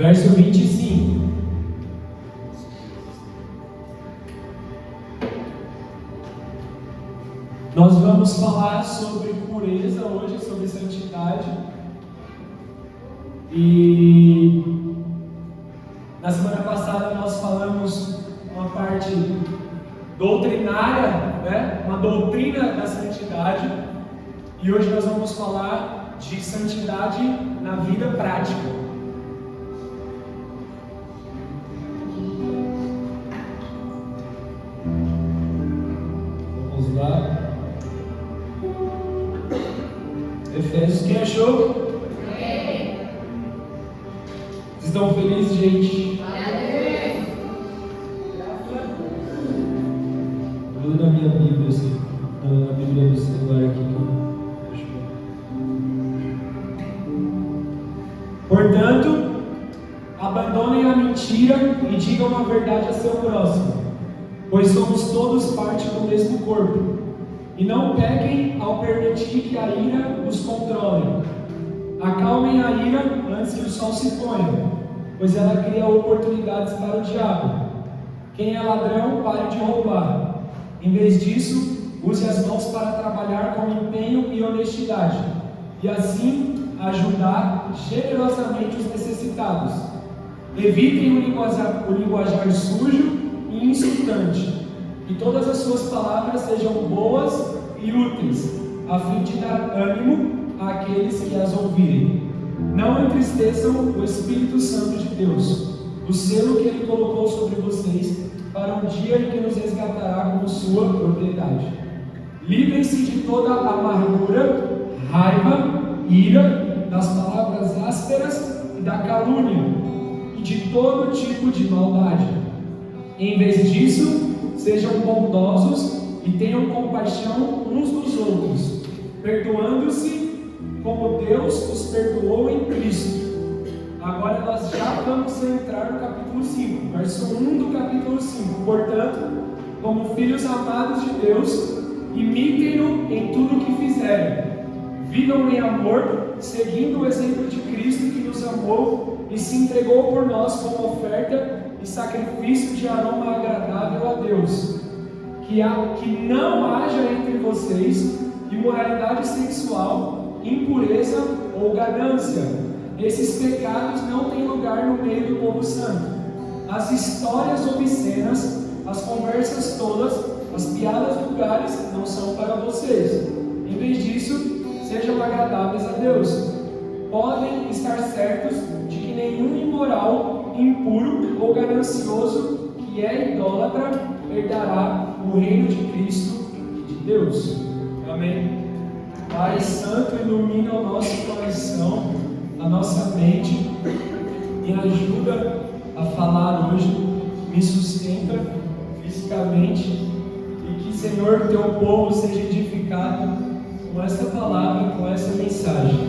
verso 25. Nós vamos falar sobre pureza hoje, sobre santidade. E na semana passada nós falamos uma parte doutrinária, né? Uma doutrina da santidade. E hoje nós vamos falar de santidade na vida prática. Vamos lá. Efésios, quem achou? Vocês estão felizes, gente? Vou ler na minha Bíblia, assim, na Bíblia do celular aqui. Portanto, abandonem a mentira e digam a verdade a seu próximo, pois somos todos parte do mesmo corpo. E não pequem ao permitir que a ira os controle. Acalmem a ira antes que o sol se ponha, pois ela cria oportunidades para o diabo. Quem é ladrão, pare de roubar. Em vez disso, use as mãos para trabalhar com empenho e honestidade, e assim ajudar generosamente os necessitados. Evitem o linguajar sujo e insultante. Que todas as suas palavras sejam boas e úteis, a fim de dar ânimo àqueles que as ouvirem. Não entristeçam o Espírito Santo de Deus, o selo que Ele colocou sobre vocês, para um dia em que nos resgatará como sua propriedade. Livrem-se de toda amargura, raiva, ira, das palavras ásperas e da calúnia, e de todo tipo de maldade. Em vez disso, sejam bondosos e tenham compaixão uns dos outros, perdoando-se como Deus os perdoou em Cristo. Agora nós já vamos entrar no capítulo 5, verso 1 do capítulo 5. Portanto, como filhos amados de Deus, imitem-no em tudo o que fizerem. Vivam em amor, seguindo o exemplo de Cristo, que nos amou e se entregou por nós como oferta e sacrifício de aroma agradável a Deus. Que não haja entre vocês imoralidade sexual, impureza ou ganância. Esses pecados não têm lugar no meio do povo santo. As histórias obscenas, as conversas tolas, as piadas vulgares não são para vocês. Em vez disso, sejam agradáveis a Deus. Podem estar certos de que nenhum imoral, impuro ou ganancioso que é idólatra herdará o reino de Cristo e de Deus. Amém. Pai Santo, ilumina o nosso coração, a nossa mente, me ajuda a falar hoje, me sustenta fisicamente, e que, Senhor, teu povo seja edificado com essa palavra, com essa mensagem.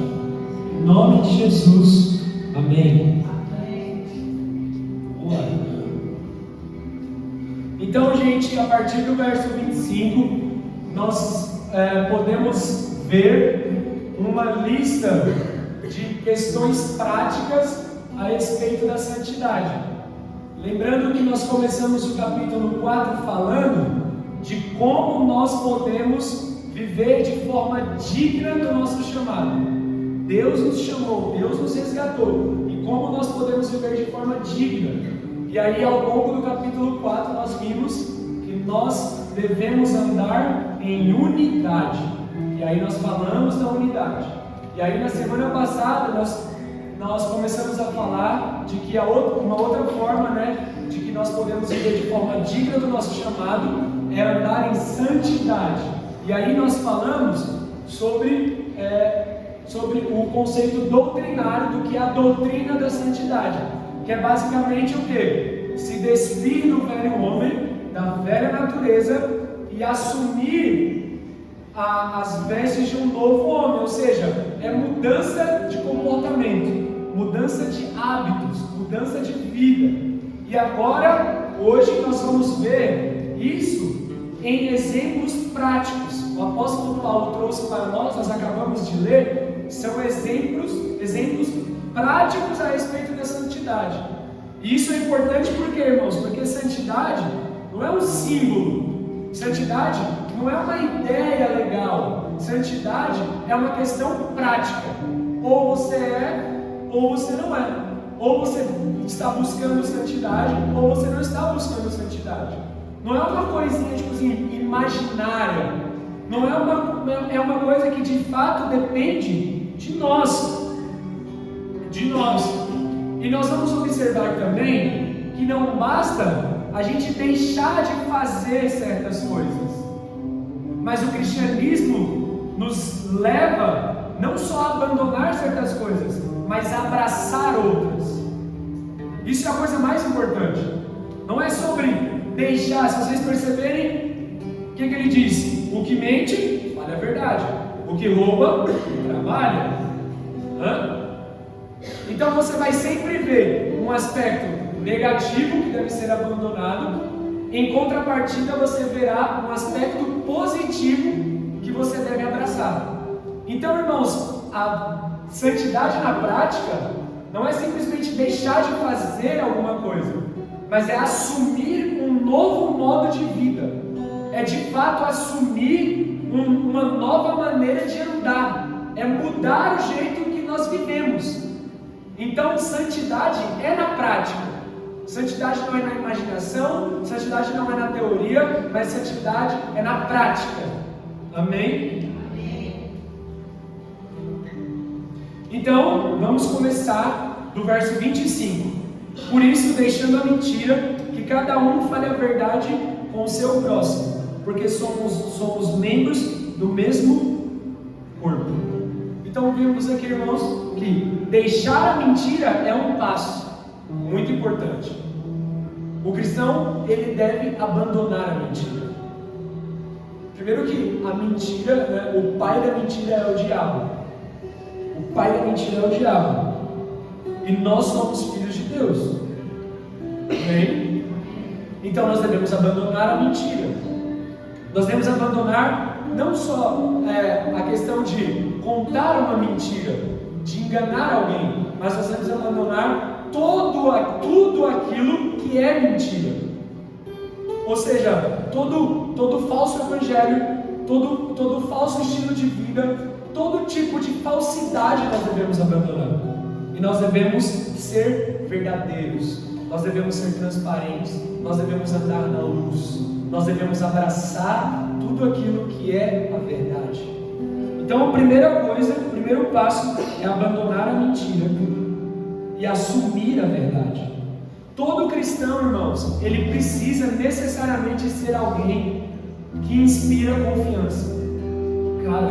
Em nome de Jesus. Amém. Vamos lá. Então, gente, a partir do verso 25, nós podemos ver uma lista de questões práticas a respeito da santidade. Lembrando que nós começamos o capítulo 4 falando de como nós podemos viver de forma digna do nosso chamado. Deus nos chamou, Deus nos resgatou, e como nós podemos viver de forma digna. E aí, ao longo do capítulo 4, nós vimos que nós devemos andar em unidade. E aí nós falamos da unidade. E aí na semana passada nós começamos a falar de que uma outra forma, de que nós podemos viver de forma digna do nosso chamado é andar em santidade. E aí nós falamos sobre o conceito doutrinário do que é a doutrina da santidade, que é basicamente o quê? Se despir do velho homem, da velha natureza, e assumir as vestes de um novo homem, ou seja, é mudança de comportamento, mudança de hábitos, mudança de vida. E agora, hoje nós vamos ver isso em exemplos práticos. O apóstolo Paulo trouxe para nós acabamos de ler, são exemplos práticos a respeito da santidade. E isso é importante por quê, irmãos? Porque santidade não é um símbolo, santidade não é uma ideia legal, santidade é uma questão prática. Ou você é, ou você não é. Ou você está buscando santidade, ou você não está buscando santidade. Não é uma coisinha tipo assim, imaginária. Não é uma coisa que de fato depende de nós. De nós. E nós vamos observar também que não basta a gente deixar de fazer certas coisas. Mas o cristianismo nos leva não só a abandonar certas coisas, mas a abraçar outras. Isso é a coisa mais importante. Não é sobre deixar. Se vocês perceberem, o que ele diz? O que mente, fala a verdade. O que rouba, trabalha. Então você vai sempre ver um aspecto negativo que deve ser abandonado. Em contrapartida, você verá um aspecto positivo que você deve abraçar. Então, irmãos, a santidade na prática não é simplesmente deixar de fazer alguma coisa, mas é assumir um novo modo de vida. É de fato assumir uma nova maneira de andar. É mudar o jeito que nós vivemos. Então, santidade é na prática. Santidade não é na imaginação, santidade não é na teoria, mas santidade é na prática. Amém? Então, vamos começar do verso 25. Por isso, deixando a mentira, que cada um fale a verdade com o seu próximo, porque somos membros do mesmo corpo. Então, vimos aqui, irmãos, que deixar a mentira é um passo muito importante. O cristão, ele deve abandonar a mentira. Primeiro que a mentira, né, o pai da mentira é o diabo. O pai da mentira é o diabo. E nós somos filhos de Deus. Amém? Então nós devemos abandonar a mentira. Nós devemos abandonar não só a questão de contar uma mentira, de enganar alguém, mas nós devemos abandonar tudo aquilo que é mentira. Ou seja, todo falso evangelho, todo falso estilo de vida, todo tipo de falsidade nós devemos abandonar. E nós devemos ser verdadeiros, nós devemos ser transparentes, nós devemos andar na luz, nós devemos abraçar tudo aquilo que é a verdade. Então a primeira coisa, o primeiro passo é abandonar a mentira e assumir a verdade. Todo cristão, irmãos, ele precisa necessariamente ser alguém que inspira confiança. Cara,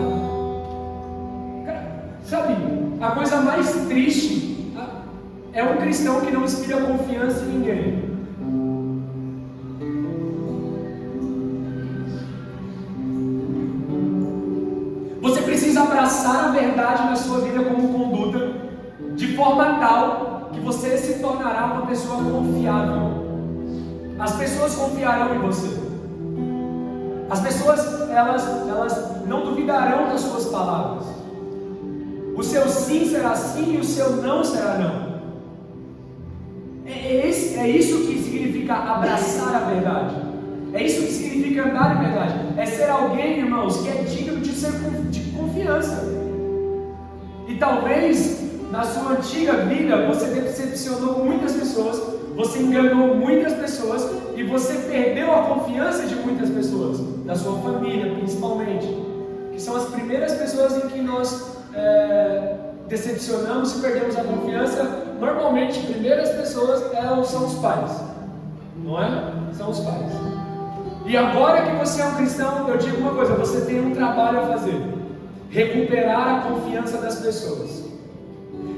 sabe, a coisa mais triste é um cristão que não inspira confiança em ninguém. Você precisa abraçar a verdade na sua vida como conduta, de forma tal que você se tornará uma pessoa confiável. As pessoas confiarão em você. As pessoas, elas não duvidarão das suas palavras. O seu sim será sim e o seu não será não. É isso que significa abraçar a verdade. É isso que significa andar em verdade. É ser alguém, irmãos, que é digno de ser de confiança. E talvez na sua antiga vida você decepcionou muitas pessoas, você enganou muitas pessoas e você perdeu a confiança de muitas pessoas, da sua família principalmente, que são as primeiras pessoas em que nós decepcionamos e perdemos a confiança. Normalmente, primeiras pessoas são os pais, não é? São os pais. E agora que você é um cristão, eu digo uma coisa: você tem um trabalho a fazer, recuperar a confiança das pessoas.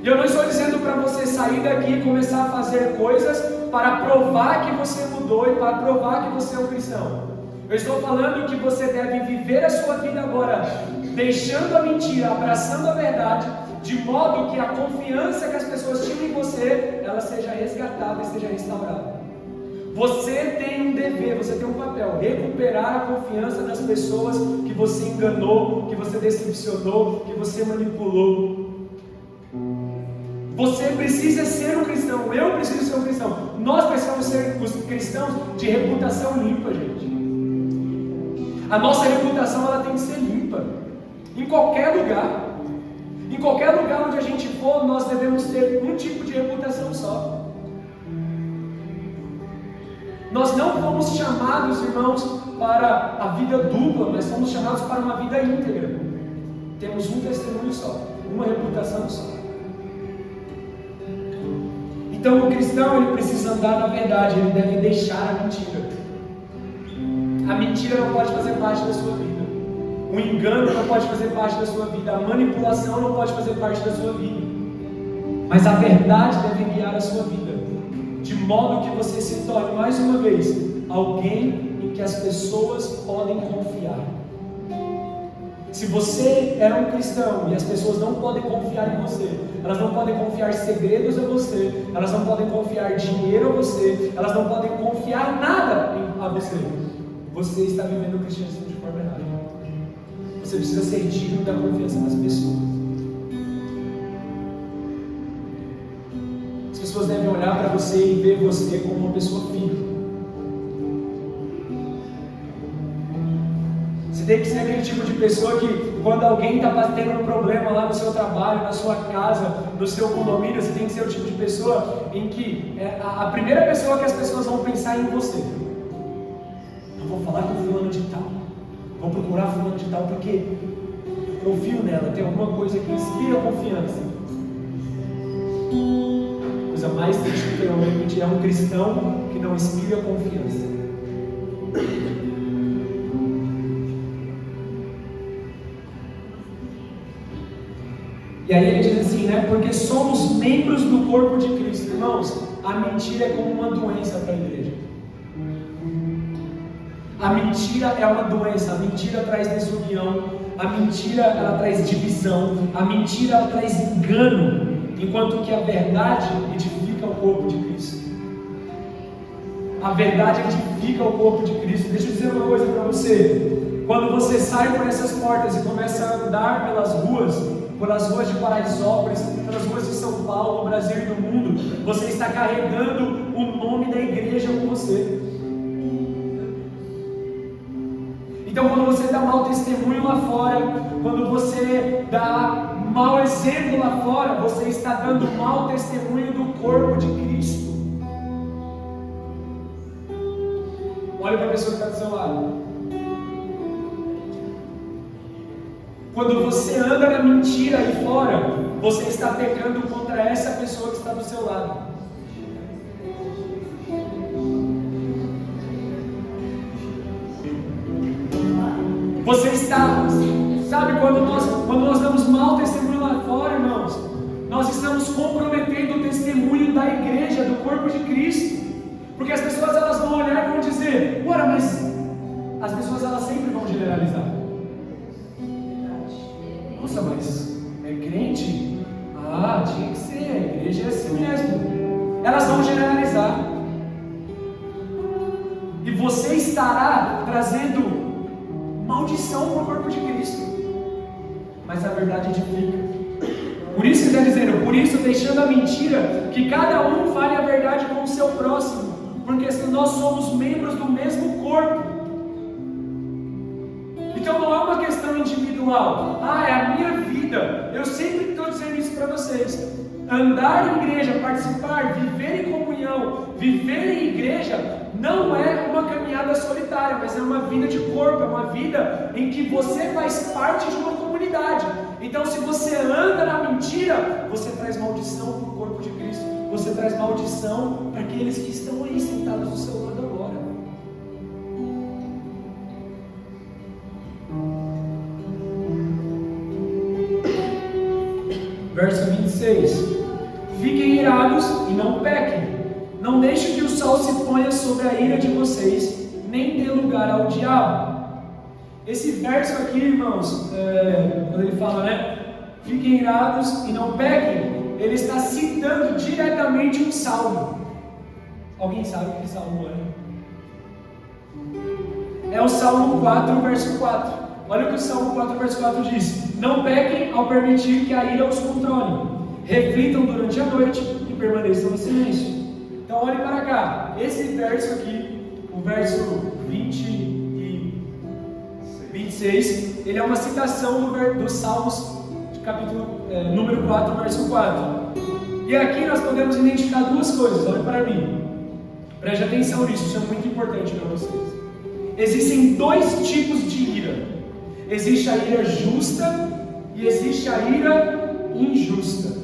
E eu não estou dizendo para você sair daqui e começar a fazer coisas para provar que você mudou e para provar que você é um cristão. Eu estou falando que você deve viver a sua vida agora, deixando a mentira, abraçando a verdade, de modo que a confiança que as pessoas tinham em você, ela seja resgatada e seja restaurada. Você tem um dever, você tem um papel: recuperar a confiança das pessoas que você enganou, que você decepcionou, que você manipulou. Você precisa ser um cristão, eu preciso ser um cristão. Nós precisamos ser os cristãos de reputação limpa, gente. A nossa reputação ela tem que ser limpa. Em qualquer lugar. Em qualquer lugar onde a gente for, nós devemos ter um tipo de reputação só. Nós não fomos chamados, irmãos, para a vida dupla, mas fomos chamados para uma vida íntegra. Temos um testemunho só, uma reputação só. Então o cristão ele precisa andar na verdade, ele deve deixar a mentira. A mentira não pode fazer parte da sua vida. O engano não pode fazer parte da sua vida. A manipulação não pode fazer parte da sua vida. Mas a verdade deve guiar a sua vida, de modo que você se torne, mais uma vez, alguém em que as pessoas podem confiar. Se você é um cristão e as pessoas não podem confiar em você, elas não podem confiar segredos a você, elas não podem confiar dinheiro a você, elas não podem confiar nada a você, você está vivendo o cristianismo de forma errada. Você precisa ser digno da confiança das pessoas. As pessoas devem olhar para você e ver você como uma pessoa firme. Você tem que ser aquele tipo de pessoa que, quando alguém está tendo um problema lá no seu trabalho, na sua casa, no seu condomínio, você tem que ser o tipo de pessoa em que a primeira pessoa que as pessoas vão pensar é em você. Eu vou falar com fulano de tal, vou procurar fulano de tal porque eu confio nela, tem alguma coisa que inspira confiança. A coisa mais triste que é um cristão que não inspira confiança. E aí ele diz assim, né? Porque somos membros do corpo de Cristo. Irmãos, a mentira é como uma doença para a igreja. A mentira é uma doença. A mentira traz desunião. A mentira ela traz divisão. A mentira ela traz engano. Enquanto que a verdade edifica o corpo de Cristo. A verdade edifica o corpo de Cristo. Deixa eu dizer uma coisa para você. Quando você sai por essas portas e começa a andar pelas ruas de Paraisópolis, pelas ruas de São Paulo, do Brasil e do mundo, você está carregando o nome da igreja com você. Então, quando você dá mau testemunho lá fora, quando você dá mau exemplo lá fora, você está dando mau testemunho do corpo de Cristo. Olha para a pessoa que está do seu lado. Quando você anda na mentira aí fora, você está pecando contra essa pessoa que está do seu lado. Você está, sabe, quando nós damos mau testemunho lá fora, irmãos, nós estamos comprometendo o testemunho da igreja, do corpo de Cristo. Porque as pessoas elas vão olhar e vão dizer, ora, mas as pessoas elas sempre vão generalizar. Nossa, mas é crente? Ah, tinha que ser, a igreja é assim mesmo. Elas vão generalizar. E você estará trazendo maldição para o corpo de Cristo. Mas a verdade edifica. Por isso ele está dizendo, por isso deixando a mentira, que cada um fale a verdade com o seu próximo. Porque nós somos membros do mesmo corpo. Então não é uma questão individual. Ah, é a minha vida. Eu sempre estou dizendo isso para vocês. Andar em igreja, participar, viver em comunhão, viver em igreja, não é uma caminhada solitária, mas é uma vida de corpo, é uma vida em que você faz parte de uma comunidade. Então se você anda na mentira, você traz maldição para o corpo de Cristo. Você traz maldição para aqueles que estão aí sentados do seu lado agora. Verso 26. Fiquem irados e não pequem. Não deixem que o sol se ponha sobre a ira de vocês, nem dê lugar ao diabo. Esse verso aqui, irmãos, quando ele fala, né? Fiquem irados e não pequem, ele está citando diretamente um salmo. Alguém sabe que salmo é? É o Salmo 4, verso 4. Olha o que o Salmo 4, verso 4 diz. Não pequem ao permitir que a ira os controle. reflitam durante a noite e permaneçam em silêncio. Então olhe para cá, esse verso aqui, o verso 20 e 26, ele é uma citação do Salmos, número 4, verso 4. E aqui nós podemos identificar duas coisas, olhe para mim. Preste atenção nisso, isso é muito importante para vocês. Existem dois tipos de ira. Existe a ira justa e existe a ira injusta.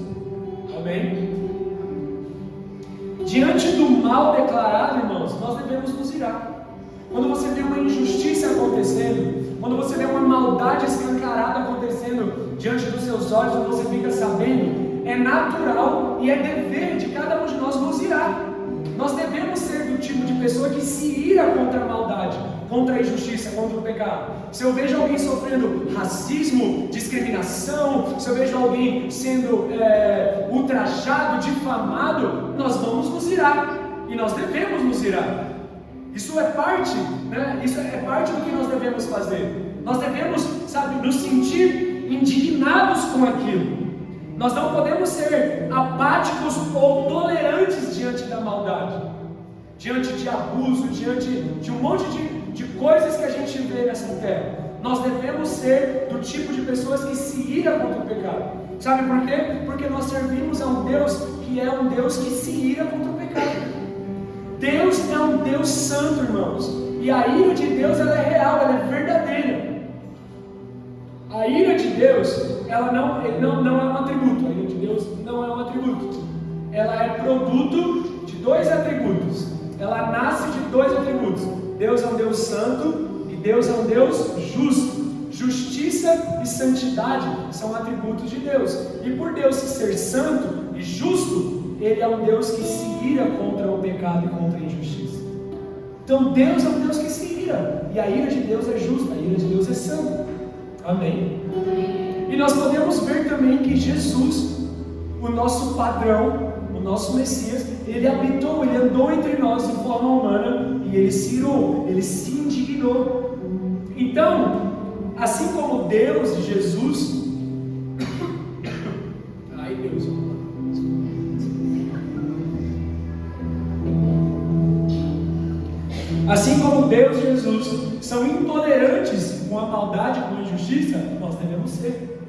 Amém? Diante do mal declarado, irmãos, nós devemos nos irar. Quando você vê uma injustiça acontecendo, quando você vê uma maldade escancarada acontecendo diante dos seus olhos, quando você fica sabendo, é natural e é dever de cada um de nós nos irar. Nós devemos ser do tipo de pessoa que se ira contra a maldade, contra a injustiça, contra o pecado. Se eu vejo alguém sofrendo racismo, discriminação, se eu vejo alguém sendo ultrajado, difamado, nós vamos nos irar. E nós devemos nos irar. Isso é parte, né? Isso é parte do que nós devemos fazer. Nós devemos, nos sentir indignados com aquilo. Nós não podemos ser apáticos ou tolerantes diante da maldade, diante de abuso, diante de um monte de coisas que a gente vê nessa terra. Nós devemos ser do tipo de pessoas que se ira contra o pecado. Sabe por quê? Porque nós servimos a um Deus que é um Deus que se ira contra o pecado. Deus é um Deus santo, irmãos. E a ira de Deus, ela é real, ela é verdadeira. A ira de Deus, ela não é um atributo. A ira de Deus não é um atributo. Ela é produto de dois atributos. Ela nasce de dois atributos. Deus é um Deus santo e Deus é um Deus justo. Justiça e santidade são atributos de Deus. E por Deus ser santo e justo, Ele é um Deus que se ira contra o pecado e contra a injustiça. Então Deus é um Deus que se ira. E a ira de Deus é justa, a ira de Deus é santa. Amém? E nós podemos ver também que Jesus, o nosso padrão, o nosso Messias, ele habitou, ele andou entre nós de forma humana e ele se irou, ele se indignou. Então, assim como Deus e Jesus, ai Deus, assim como Deus e Jesus são intolerantes com a maldade, com a injustiça, nós devemos ser.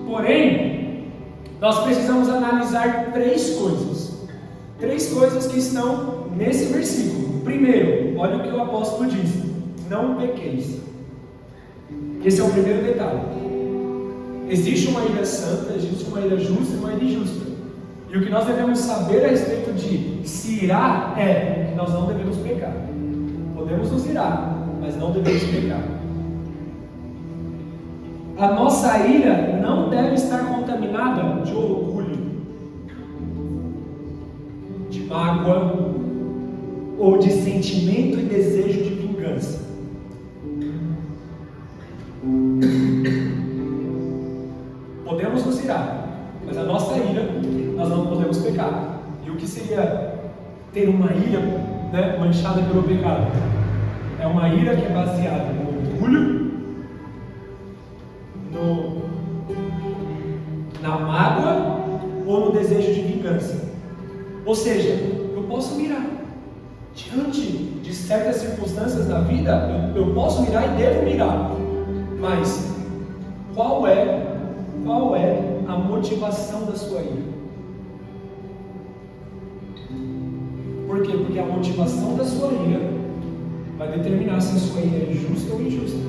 Porém, nós precisamos analisar três coisas que estão nesse versículo. Primeiro, olha o que o apóstolo diz: não pequeis. Esse é o primeiro detalhe. Existe uma ira santa, existe uma ira justa e uma ira injusta. E o que nós devemos saber a respeito de se irar é que nós não devemos pecar. Podemos nos irar, mas não devemos pecar. A nossa ira não deve estar contaminada de orgulho, de mágoa ou de sentimento e desejo de vingança. Podemos nos irar, mas a nossa ira, nós não podemos pecar. E o que seria ter uma ira, manchada pelo pecado? É uma ira que é baseada no orgulho, na mágoa ou no desejo de vingança. Ou seja, eu posso mirar diante de certas circunstâncias da vida, eu posso mirar e devo mirar, mas qual é a motivação da sua ira? Por quê? Porque a motivação da sua ira vai determinar se a sua ira é justa ou injusta.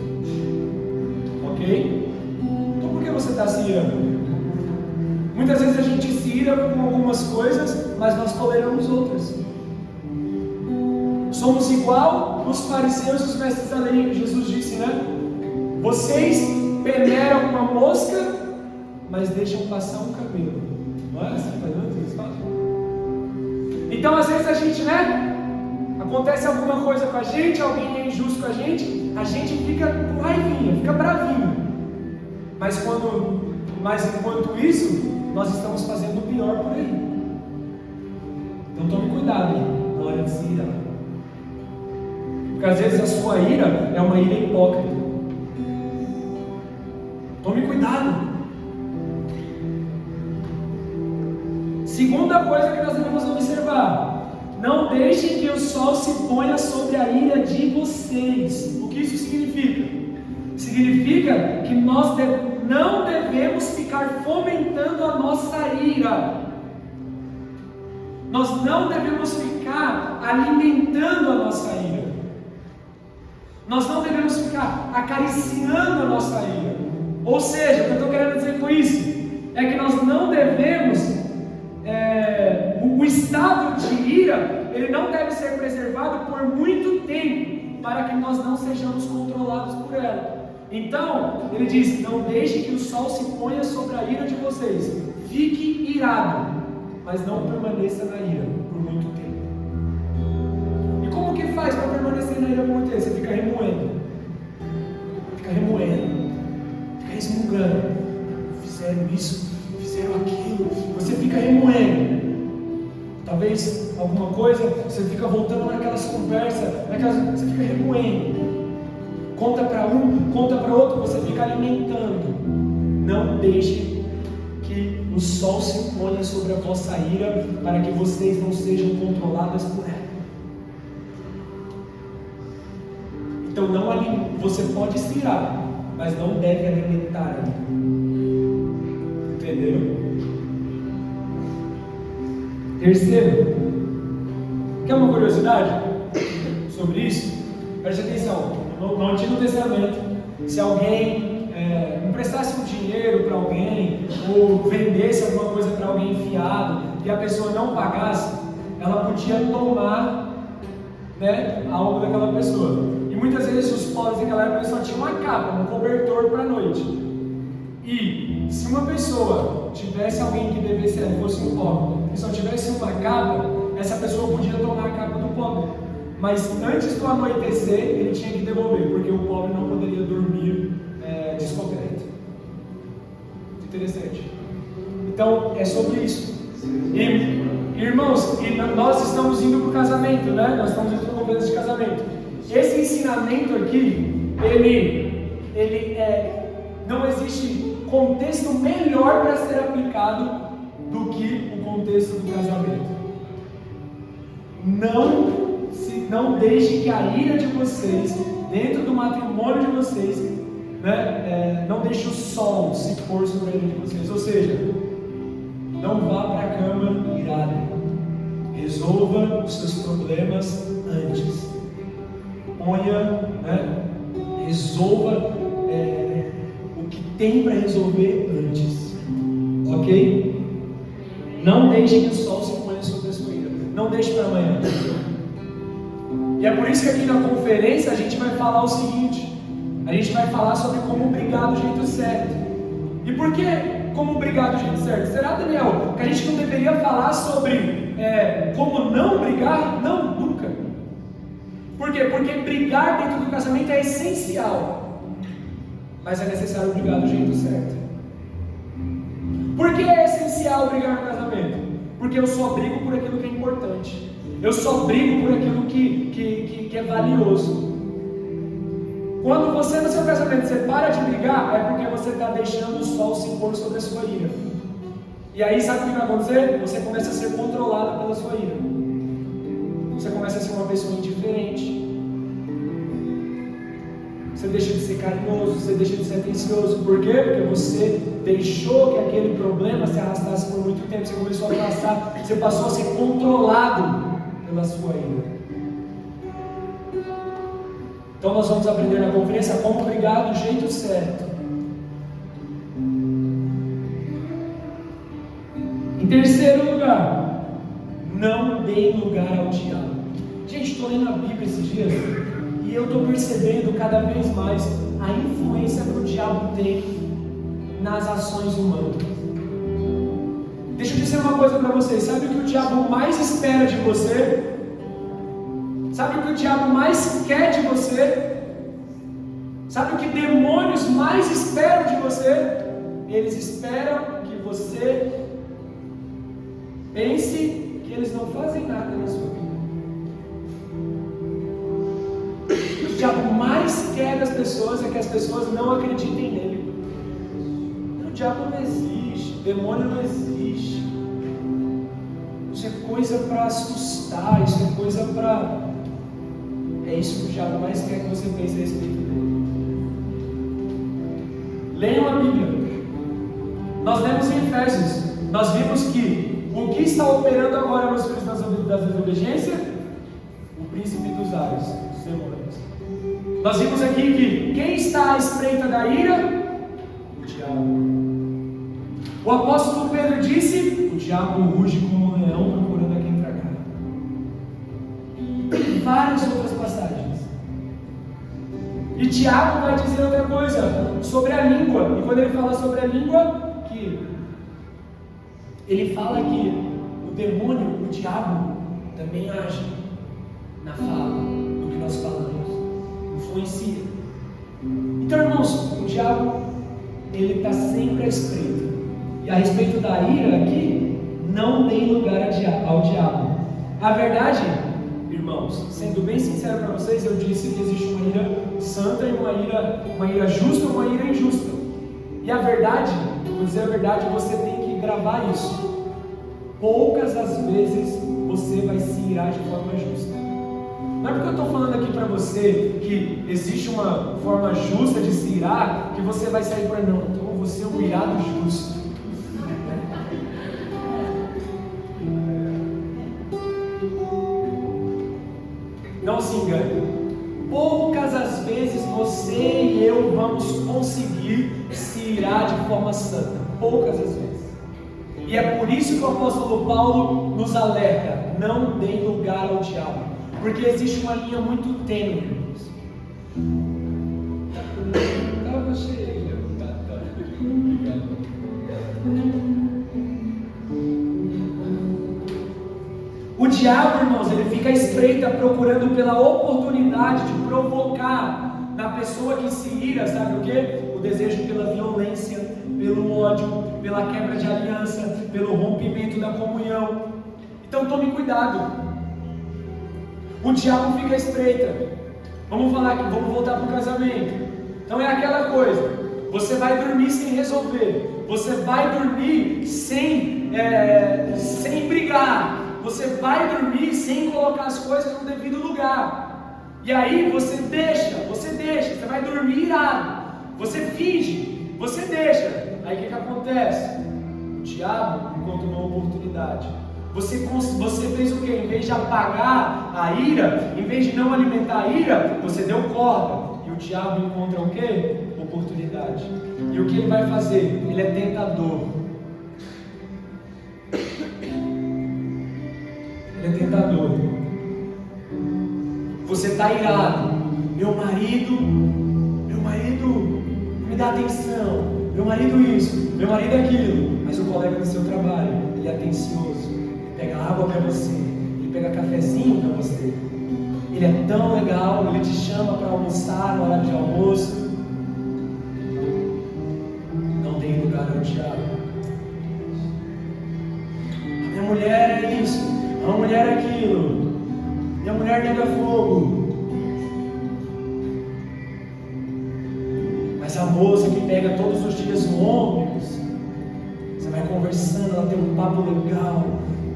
Ok? Então por que você está se irando? Muitas vezes a gente se ira com algumas coisas, mas nós toleramos outras. Somos igual os fariseus e os mestres da lei. Jesus disse, vocês peneiram uma mosca, mas deixam passar um cabelo. Não é assim, mas então às vezes a gente, acontece alguma coisa com a gente, alguém é injusto com a gente fica com raivinha, fica bravinho. Mas enquanto isso, nós estamos fazendo o pior por aí. Então tome cuidado na hora de se irar. Porque às vezes a sua ira é uma ira hipócrita. Tome cuidado. Segunda coisa que nós devemos observar: não deixem que o sol se ponha sobre a ira de vocês. O que isso significa? Significa que nós não devemos ficar fomentando a nossa ira. Nós não devemos ficar alimentando a nossa ira. Nós não devemos ficar acariciando a nossa ira. Ou seja, o que eu estou querendo dizer com isso é que nós não devemos, o estado de ira, ele não deve ser preservado por muito tempo, para que nós não sejamos controlados por ela. Então, ele diz: não deixe que o sol se ponha sobre a ira de vocês. Fique irado, mas não permaneça na ira por muito tempo. E como que faz para permanecer na ira por muito tempo? Você fica remoendo, fica resmungando. Fizeram isso, fizeram aquilo. Você fica remoendo. Talvez alguma coisa, você fica voltando naquelas conversas, você fica remoendo. Conta para um, conta para outro, você fica alimentando. Não deixe que o sol se ponha sobre a vossa ira, para que vocês não sejam controladas por ela. Então você pode se irar, mas não deve alimentar a ira. Entendeu? Terceiro, quer uma curiosidade sobre isso? Preste atenção. No Antigo Testamento, se alguém emprestasse um dinheiro para alguém, ou vendesse alguma coisa para alguém fiado, e a pessoa não pagasse, ela podia tomar, algo daquela pessoa. E muitas vezes os pobres daquela época só tinham uma capa, um cobertor para a noite. E se uma pessoa tivesse alguém que devesse, fosse um pobre, e só tivesse uma capa, essa pessoa podia tomar a capa do pobre. Mas antes do anoitecer, ele tinha que devolver, porque o pobre não poderia dormir descoberto. Interessante. Então, é sobre isso. E, irmãos, nós estamos indo para o casamento, né? Nós estamos indo para uma conferência de casamento. Esse ensinamento aqui, não existe contexto melhor para ser aplicado do que o contexto do casamento. Não deixe que a ira de vocês, dentro do matrimônio de vocês, não deixe o sol se pôr sobre a ira de vocês. Ou seja, não vá para a cama irado. Resolva os seus problemas antes. Resolva o que tem para resolver antes. Ok? Não deixe que o sol se ponha sobre a sua ira. Não deixe para amanhã. E é por isso que aqui na conferência a gente vai falar o seguinte: a gente vai falar sobre como brigar do jeito certo. E por que como brigar do jeito certo? Será, Daniel, que a gente não deveria falar sobre como não brigar? Não, nunca. Por quê? Porque brigar dentro do casamento é essencial, mas é necessário brigar do jeito certo. Por que é essencial brigar no casamento? Porque eu só brigo por aquilo que é importante. Eu só brigo por aquilo que é valioso. Quando você no seu casamento você para de brigar, é porque você está deixando o sol se pôr sobre a sua ira. E aí sabe o que vai acontecer? Você começa a ser controlada pela sua ira. Você começa a ser uma pessoa indiferente. Você deixa de ser carinhoso, você deixa de ser atencioso. Por quê? Porque você deixou que aquele problema se arrastasse por muito tempo. Você começou a passar, você passou a ser controlado pela sua ira. Então nós vamos aprender na conferência como brigar do jeito certo. Em terceiro lugar, não dê lugar ao diabo. Gente, estou lendo a Bíblia esses dias e eu estou percebendo cada vez mais a influência que o diabo tem nas ações humanas. Deixa eu dizer uma coisa para vocês: sabe o que o diabo mais espera de você? Sabe o que o diabo mais quer de você? Sabe o que demônios mais esperam de você? Eles esperam que você pense que eles não fazem nada na sua vida. O que o diabo mais quer das pessoas é que as pessoas não acreditem nele. O diabo não existe, o demônio não existe. coisa para assustar, isso é coisa para... É isso que o diabo mais quer que você pense a respeito dele. Leiam a Bíblia. Nós lemos em Efésios, nós vimos que o que está operando agora nos filhos da desobediência? O príncipe dos ares, os demônios. Nós vimos aqui que quem está à espreita da ira? O diabo. O apóstolo Pedro disse: o diabo ruge como um leão procurando a quem tragar. Tem várias outras passagens. E Tiago vai dizer outra coisa sobre a língua. E quando ele fala sobre a língua, que ele fala que o demônio, o diabo, também age na fala do que nós falamos, influencia. Então, irmãos, o diabo, ele está sempre à espreita. E a respeito da ira aqui, não tem lugar ao diabo. A verdade, irmãos, sendo bem sincero para vocês, eu disse que existe uma ira santa e uma ira justa e uma ira injusta. E a verdade, vou dizer a verdade, você tem que gravar isso. Poucas as vezes você vai se irar de forma justa. Não é porque eu estou falando aqui para você que existe uma forma justa de se irar que você vai sair por aí, não. Então você é um irado justo. Não se engane. Poucas as vezes você e eu vamos conseguir se irar de forma santa. Poucas as vezes. E é por isso que o apóstolo Paulo nos alerta: não dê lugar ao diabo. Porque existe uma linha muito tênue, irmãos. O diabo, irmãos, ele fica à espreita procurando pela oportunidade de provocar na pessoa que se ira, sabe o que? O desejo pela violência, pelo ódio, pela quebra de aliança, pelo rompimento da comunhão. Então tome cuidado. O diabo fica à espreita. Vamos falar aqui, vamos voltar para o casamento. Então é aquela coisa: você vai dormir sem resolver, você vai dormir sem brigar, você vai dormir sem colocar as coisas no devido lugar. E aí você deixa, você vai dormir irado, você finge, você deixa. Aí o que acontece? O diabo encontra uma oportunidade. Você fez o que? Em vez de apagar a ira, em vez de não alimentar a ira, você deu corda. E o diabo encontra o que? Oportunidade. E o que ele vai fazer? Ele é tentador. Ele é tentador. Você está irado. Meu marido não me dá atenção. Meu marido isso, meu marido aquilo. Mas o colega do seu trabalho, ele é atencioso. Pega água para você, ele pega cafezinho para você, ele é tão legal, ele te chama para almoçar no horário de almoço. Não tem lugar ao diabo. A minha mulher é isso, a mulher é aquilo, minha mulher nega fogo. Mas a moça que pega todos os dias no ônibus, você vai conversando, ela tem um papo legal,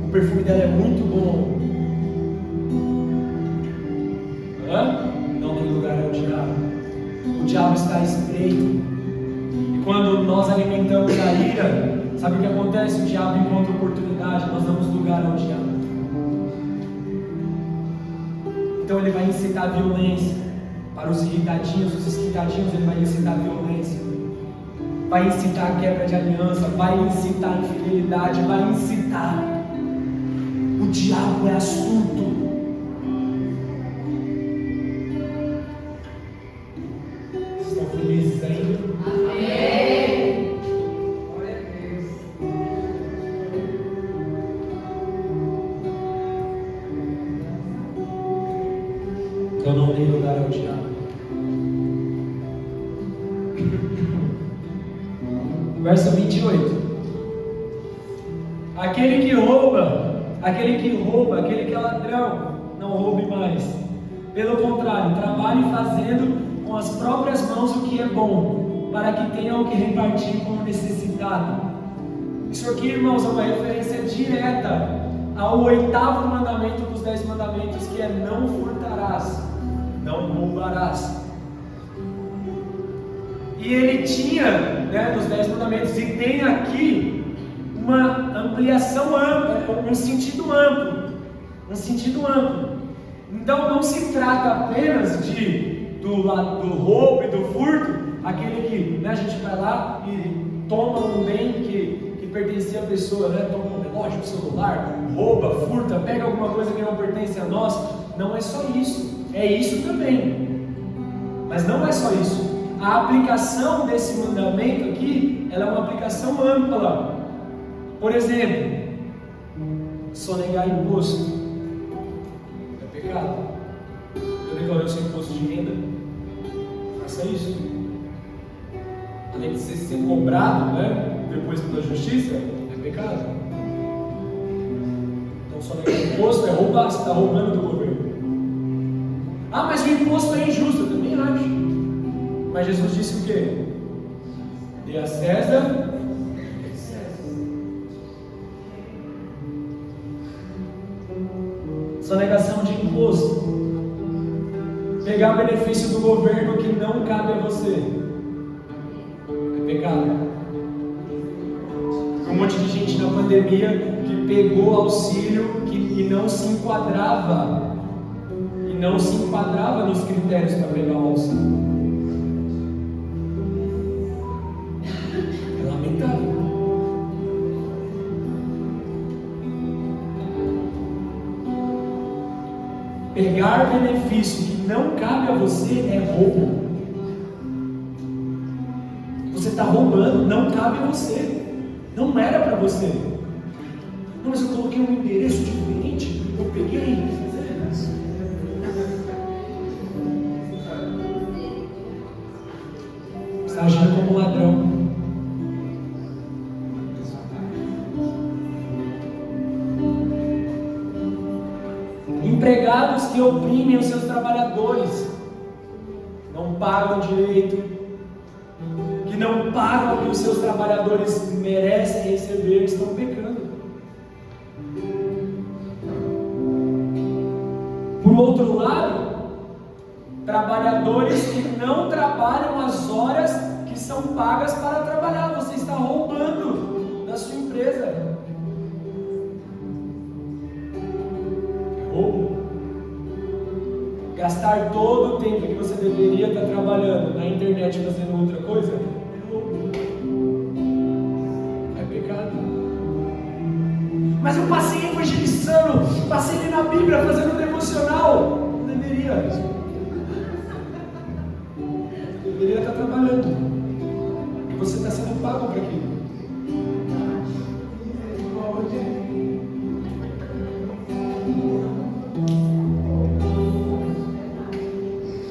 o perfume dela é muito bom. Não tem lugar ao diabo. O diabo está espreito. E quando nós alimentamos a ira, sabe o que acontece? O diabo encontra oportunidade, nós damos lugar ao diabo. Então ele vai incitar a violência. Para os irritadinhos, os esquentadinhos, ele vai incitar a violência. Vai incitar a quebra de aliança, vai incitar a infidelidade, vai incitar. O diabo é astuto. Vocês estão felizes ainda? Amém. Glória a Deus. Então não dê lugar ao diabo. Verso 28. Aquele que rouba, aquele que é ladrão, não roube mais. Pelo contrário, trabalhe fazendo com as próprias mãos o que é bom, para que tenha o que repartir com o necessitado. Isso aqui, irmãos, é uma referência direta ao 8º mandamento dos 10 mandamentos, que é não furtarás, não roubarás. E ele tinha, nos 10 mandamentos, e tem aqui uma ampliação ampla, um sentido amplo. Então não se trata apenas do roubo e do furto, aquele que a gente vai lá e toma um bem que pertencia à pessoa, toma um relógio, um celular, rouba, furta, pega alguma coisa que não pertence a nós. Não é só isso, é isso também, mas não é só isso. A aplicação desse mandamento aqui, ela é uma aplicação ampla. Por exemplo, sonegar imposto é pecado. Eu declarei o seu imposto de renda, faça isso. Além de ser cobrado, depois pela justiça, é pecado. Então sonegar imposto é roubar, você está roubando do governo. Ah, mas o imposto é injusto, eu também acho. Mas Jesus disse o quê? Dê a César. Sonegação de imposto. Pegar o benefício do governo que não cabe a você. É pecado. Um monte de gente na pandemia que pegou auxílio e não se enquadrava. E não se enquadrava nos critérios para pegar o auxílio. Pegar benefício que não cabe a você é roubo. Você está roubando, não cabe a você. Não era para você. Não, mas eu coloquei um endereço diferente, eu peguei. Você está agindo como ladrão. Empregados que oprimem os seus trabalhadores, não pagam direito, que não pagam o que os seus trabalhadores merecem receber, estão pecando. Por outro lado, trabalhadores que não trabalham as horas que são pagas para trabalhar, você está roubando da sua empresa. Roubo. Gastar todo o tempo que você deveria estar trabalhando na internet fazendo outra coisa é roubo. É pecado. Mas eu passei evangelizando, passei lendo a Bíblia, fazendo devocional. Não deveria. Deveria estar trabalhando. Porque você está sendo pago para aquilo.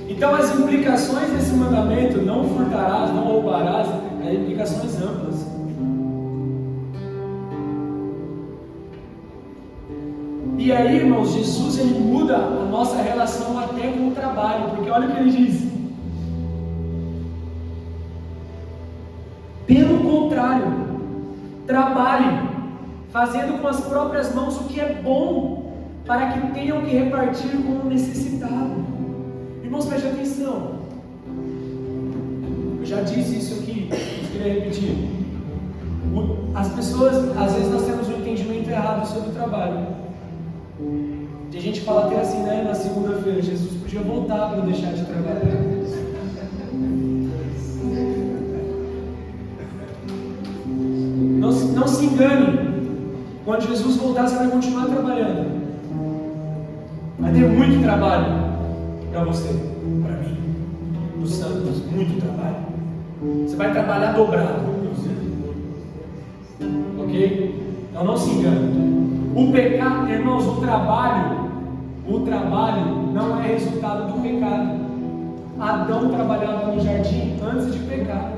Então as implicações desse mandamento, não furtarás, não roubarás, implicações amplas. E aí, irmãos, Jesus ele muda a nossa relação até com o trabalho, porque olha o que ele diz. Pelo contrário, trabalhe, fazendo com as próprias mãos o que é bom, para que tenham que repartir com o necessitado. Irmãos, preste atenção. Eu já disse isso aqui, eu queria repetir. As pessoas, às vezes nós temos um entendimento errado sobre o trabalho. Tem gente que fala até assim, na segunda-feira, Jesus podia voltar para deixar de trabalhar. Não se engane. Quando Jesus voltar, você vai continuar trabalhando. Vai ter muito trabalho para você, para mim, dos santos, muito trabalho. Você vai trabalhar dobrado, ok? Então não se engane. O pecado, irmãos, o trabalho não é resultado do pecado. Adão trabalhava no jardim antes de pecar.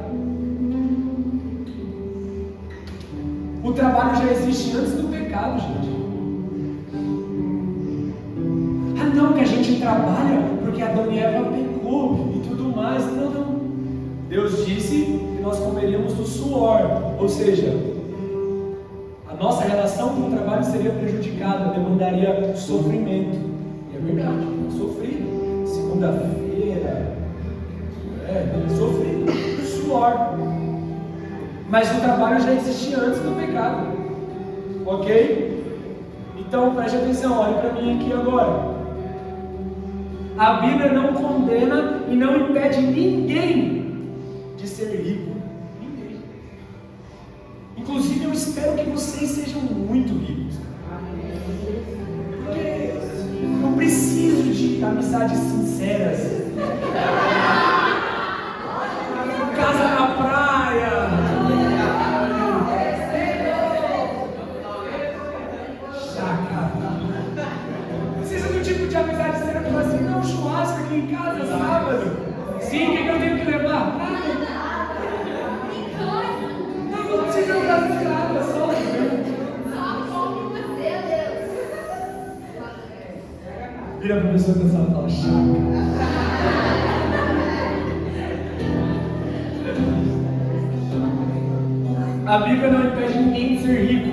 O trabalho já existe antes do pecado, gente. Ah, não, que a gente trabalha porque Adão e Eva pecou e tudo mais. Não. Deus disse que nós comeríamos do suor, ou seja, a nossa relação com o trabalho seria prejudicada, demandaria sofrimento. E é verdade, sofrido. Segunda-feira, sofrido, suor. Mas o trabalho já existia antes do pecado. Ok? Então preste atenção, olhe para mim aqui agora. A Bíblia não condena e não impede ninguém de ser rico. Ninguém. Inclusive eu espero que vocês sejam muito ricos. Porque eu preciso de amizades sinceras. Casa na praia. Precisa do tipo de amizade séria que fala assim, não, churrasco aqui em casa, sábado. Sim, o que eu tenho que levar? Nada. Não precisa levar nada, só vira pra pessoa que está e fala, chaca. A Bíblia não impede ninguém de ser rico.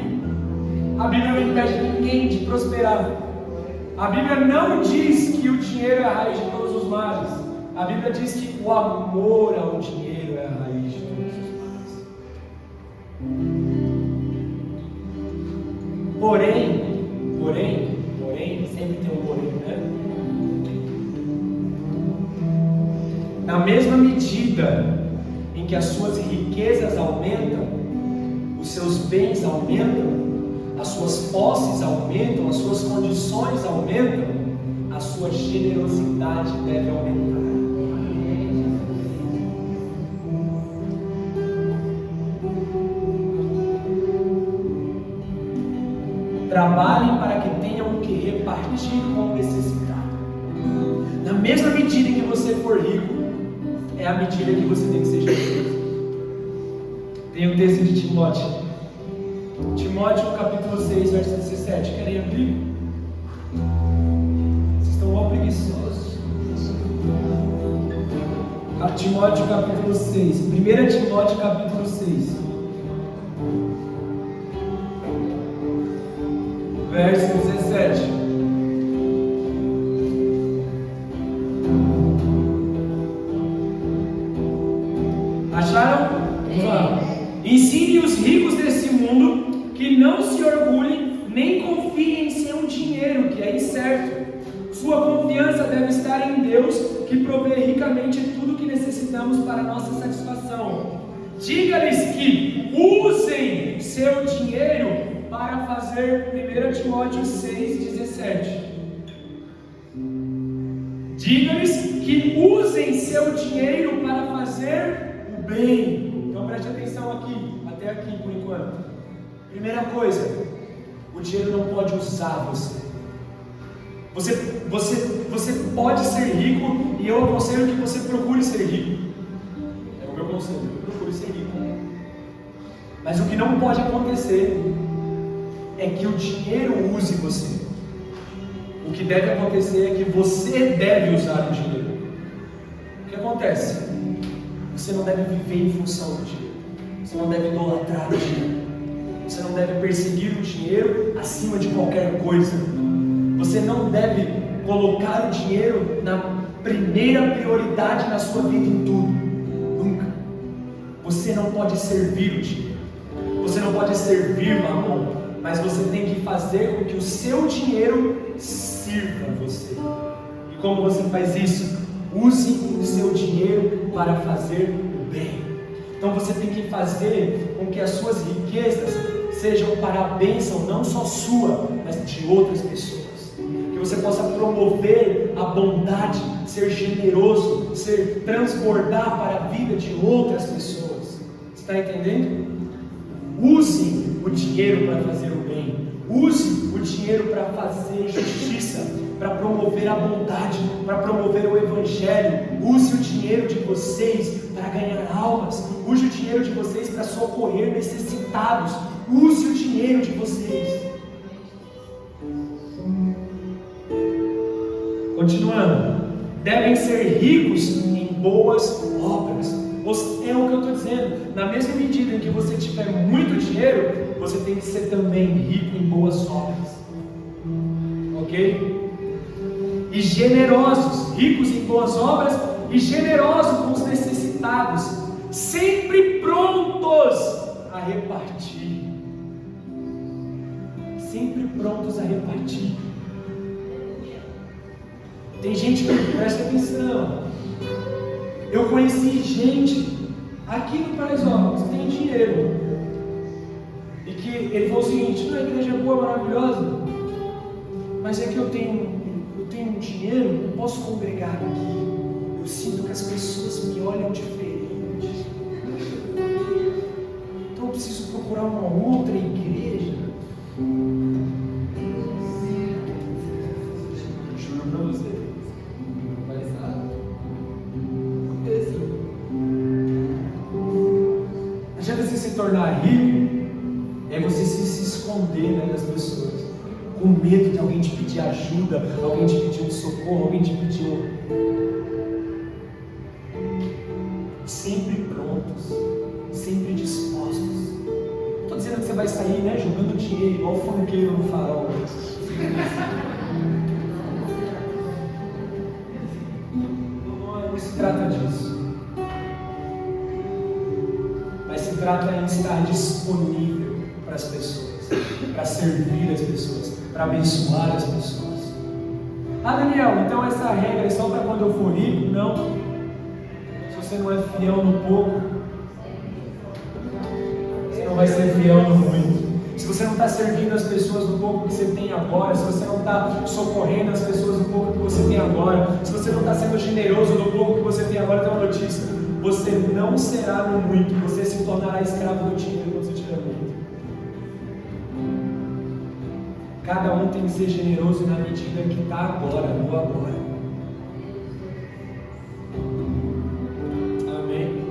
A Bíblia não impede ninguém de prosperar. A Bíblia não diz que o dinheiro é a raiz de todos os males. A Bíblia diz que o amor ao dinheiro é a raiz de todos os males. Porém, sempre tem um porém, né? Na mesma medida em que as suas riquezas aumentam, os seus bens aumentam, as suas posses aumentam, as suas condições aumentam, a sua generosidade deve aumentar. Trabalhem para que tenham o que repartir com o necessitado. Na mesma medida em que você for rico, é a medida que você tem que ser generoso. Tem o texto de Timóteo. Timóteo, capítulo 6, verso 17. Querem abrir? Vocês estão mal preguiçosos. Timóteo, capítulo 6. 1 Timóteo, capítulo 6. Verso 17. Acharam? Vamos. Ensine os ricos desse mundo que não se orgulhem nem confiem em seu dinheiro, que é incerto. Sua confiança deve estar em Deus, que provê ricamente tudo o que necessitamos para a nossa satisfação. Diga-lhes que usem seu dinheiro para fazer 1 Timóteo 6,17. Diga-lhes que usem seu dinheiro para fazer o bem. Então preste atenção aqui, até aqui por enquanto. Primeira coisa, o dinheiro não pode usar você. Você pode ser rico e eu aconselho que você procure ser rico. É o meu conselho, procure ser rico. Mas o que não pode acontecer é que o dinheiro use você. O que deve acontecer é que você deve usar o dinheiro. O que acontece? Você não deve viver em função do dinheiro. Você não deve idolatrar o dinheiro. Você não deve perseguir o dinheiro acima de qualquer coisa. Você não deve colocar o dinheiro na primeira prioridade na sua vida em tudo. Nunca. Você não pode servir o dinheiro. Você não pode servir Mamon. Mas você tem que fazer com que o seu dinheiro sirva a você. E como você faz isso? Use o seu dinheiro para fazer o bem. Então você tem que fazer com que as suas riquezas sejam para a bênção não só sua, mas de outras pessoas. Que você possa promover a bondade, ser generoso, transbordar para a vida de outras pessoas. Está entendendo? Use o dinheiro para fazer o bem. Use o dinheiro para fazer justiça, para promover a bondade, para promover o evangelho. Use o dinheiro de vocês para ganhar almas. Use o dinheiro de vocês para socorrer necessitados. Use o dinheiro de vocês. Continuando. Devem ser ricos em boas obras. É o que eu estou dizendo. Na mesma medida em que você tiver muito dinheiro, você tem que ser também rico em boas obras. Ok? E generosos, ricos em boas obras e generosos com os necessitados, sempre prontos a repartir. Sempre prontos a repartir. Tem gente que, presta atenção, eu conheci gente aqui no Paraisópolis que tem dinheiro, e que ele falou o seguinte: não, a igreja é boa, maravilhosa, mas é que eu tenho dinheiro, não posso congregar aqui, eu sinto que as pessoas me olham diferente, então eu preciso procurar uma outra igreja. Juro pra você, não faz nada. Não adianta você se tornar rico, é você se esconder das pessoas, com medo de alguém te pedir ajuda, alguém te pedir um socorro, alguém te pedir sempre prontos, sempre dispostos. Não estou dizendo que você vai sair jogando dinheiro igual o funkeiro no farol. Não se trata disso, mas se trata em estar disponível para as pessoas, para servir as pessoas, para abençoar as pessoas. Ah, Daniel, então essa regra é só para quando eu for rico? Não. Se você não é fiel no pouco, você não vai ser fiel no muito. Se você não está servindo as pessoas no pouco que você tem agora, se você não está socorrendo as pessoas no pouco que você tem agora, se você não está sendo generoso no pouco que você tem agora, tem uma notícia: você não será no muito, você se tornará escravo do dinheiro quando você tiver muito. Cada um tem que ser generoso na medida que está agora, no agora. Amém?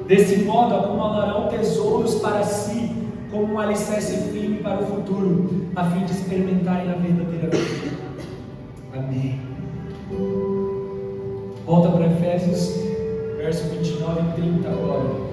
Desse modo, acumularão tesouros para si, como um alicerce firme para o futuro, a fim de experimentarem a verdadeira vida. Amém. Volta para Efésios, verso 29 e 30 agora.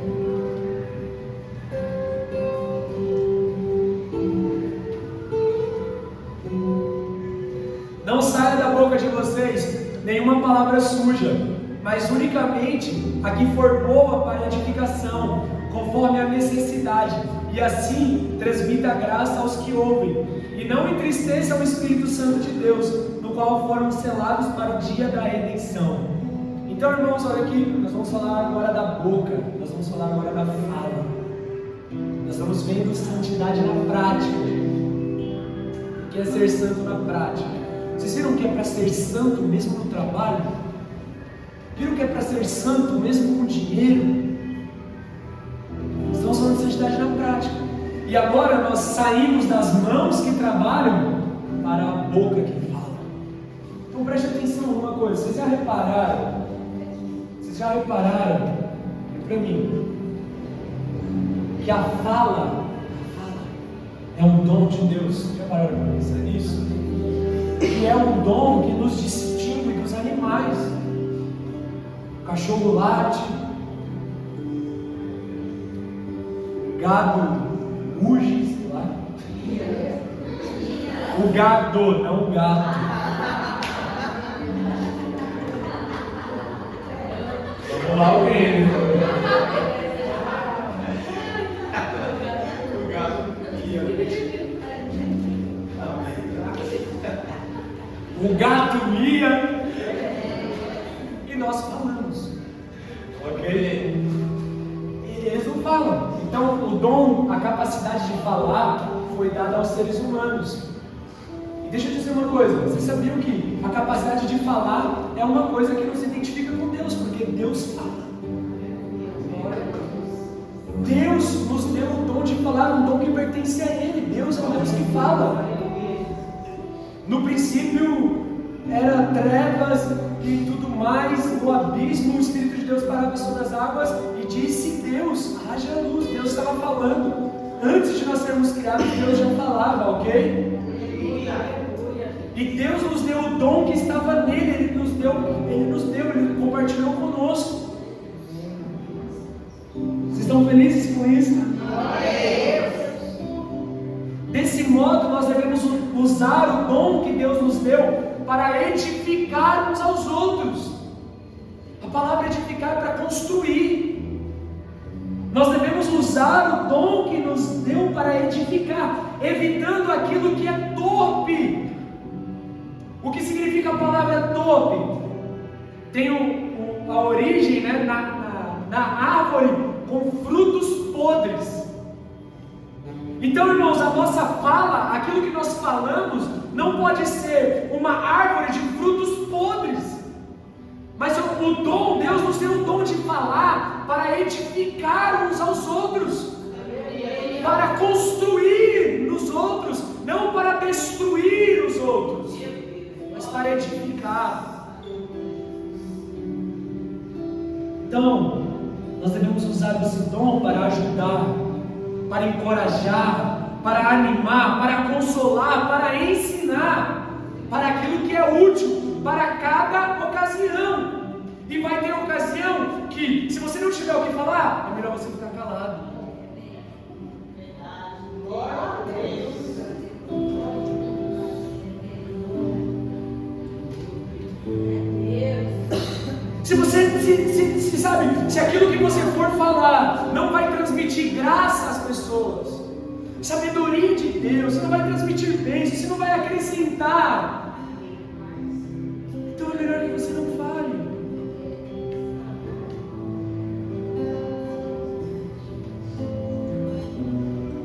Não saia da boca de vocês nenhuma palavra suja, mas unicamente a que for boa para edificação, conforme a necessidade, e assim transmita graça aos que ouvem, e não entristeça o Espírito Santo de Deus, no qual foram selados para o dia da redenção. Então, irmãos, olha aqui, nós vamos falar agora da boca, nós vamos falar agora da fala. Nós estamos vendo santidade na prática. O que é ser santo na prática? Vocês viram que é para ser santo mesmo no trabalho? Viram que é para ser santo mesmo com dinheiro? Estamos falando de santidade na prática. E agora nós saímos das mãos que trabalham para a boca que fala. Então preste atenção em uma coisa. Vocês já repararam? Para mim, que a fala é um dom de Deus. Já pararam para pensar nisso? E é um dom que nos distingue dos animais. O cachorro late, o gado ruge, sei lá. O gado, não o gato. Vamos lá, alguém. O gado o gato mia e nós falamos, ok? Eles não falam. Então o dom, a capacidade de falar foi dada aos seres humanos. E deixa eu dizer uma coisa: vocês sabiam que a capacidade de falar é uma coisa que nos identifica com Deus, porque Deus fala. Deus nos deu o dom de falar, um dom que pertence a Ele. Deus é o Deus que fala. No princípio era trevas e tudo mais, o abismo, o Espírito de Deus parava sobre as águas e disse Deus: haja luz. Deus estava falando. Antes de nós sermos criados, Deus já falava, ok? E Deus nos deu o dom que estava nele, Ele compartilhou conosco. Vocês estão felizes com isso? usar o dom que Deus nos deu para edificar uns aos outros. A palavra edificar é para construir. Nós devemos usar o dom que nos deu para edificar, evitando aquilo que é torpe. O que significa a palavra torpe? Tem a origem, né, na árvore com frutos podres. Então, irmãos, a nossa fala, aquilo que nós falamos, não pode ser uma árvore de frutos podres. Mas o dom, Deus nos deu o dom de falar para edificar uns aos outros, para construir nos outros, não para destruir os outros, mas para edificar. Então, nós devemos usar esse dom para ajudar, para encorajar, para animar, para consolar, para ensinar, para aquilo que é útil para cada ocasião. E vai ter ocasião que, se você não tiver o que falar, é melhor você ficar calado. Se você sabe, se aquilo que você for falar não vai transmitir graça às pessoas, sabedoria de Deus, se não vai transmitir bênção, se não vai acrescentar, então é melhor que você não fale.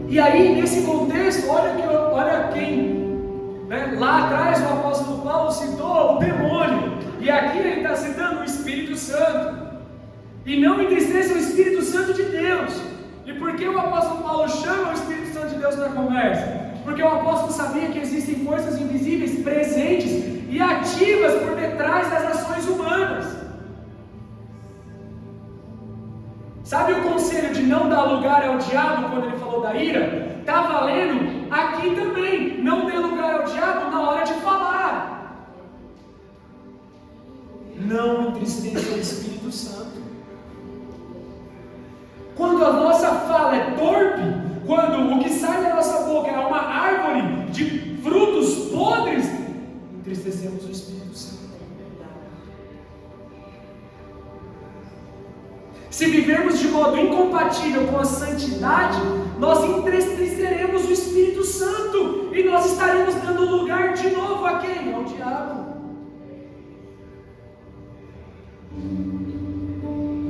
E aí, nesse contexto, olha quem, né? Lá atrás o apóstolo Paulo citou o demônio, e aqui ele está citando o Espírito Santo. E não entristeça o Espírito Santo de Deus. E por que o apóstolo Paulo chama o Espírito Santo de Deus na conversa? Porque o apóstolo sabia que existem forças invisíveis presentes e ativas por detrás das ações humanas. Sabe o conselho de não dar lugar ao diabo quando ele falou da ira? Está valendo aqui também. Não dê lugar ao diabo na hora de falar. Não entristeça o Espírito Santo. Quando a nossa fala é torpe, quando o que sai da nossa boca é uma árvore de frutos podres, entristecemos o Espírito Santo. Se vivermos de modo incompatível com a santidade, nós entristeceremos o Espírito Santo e nós estaremos dando lugar de novo a quem? Ao diabo.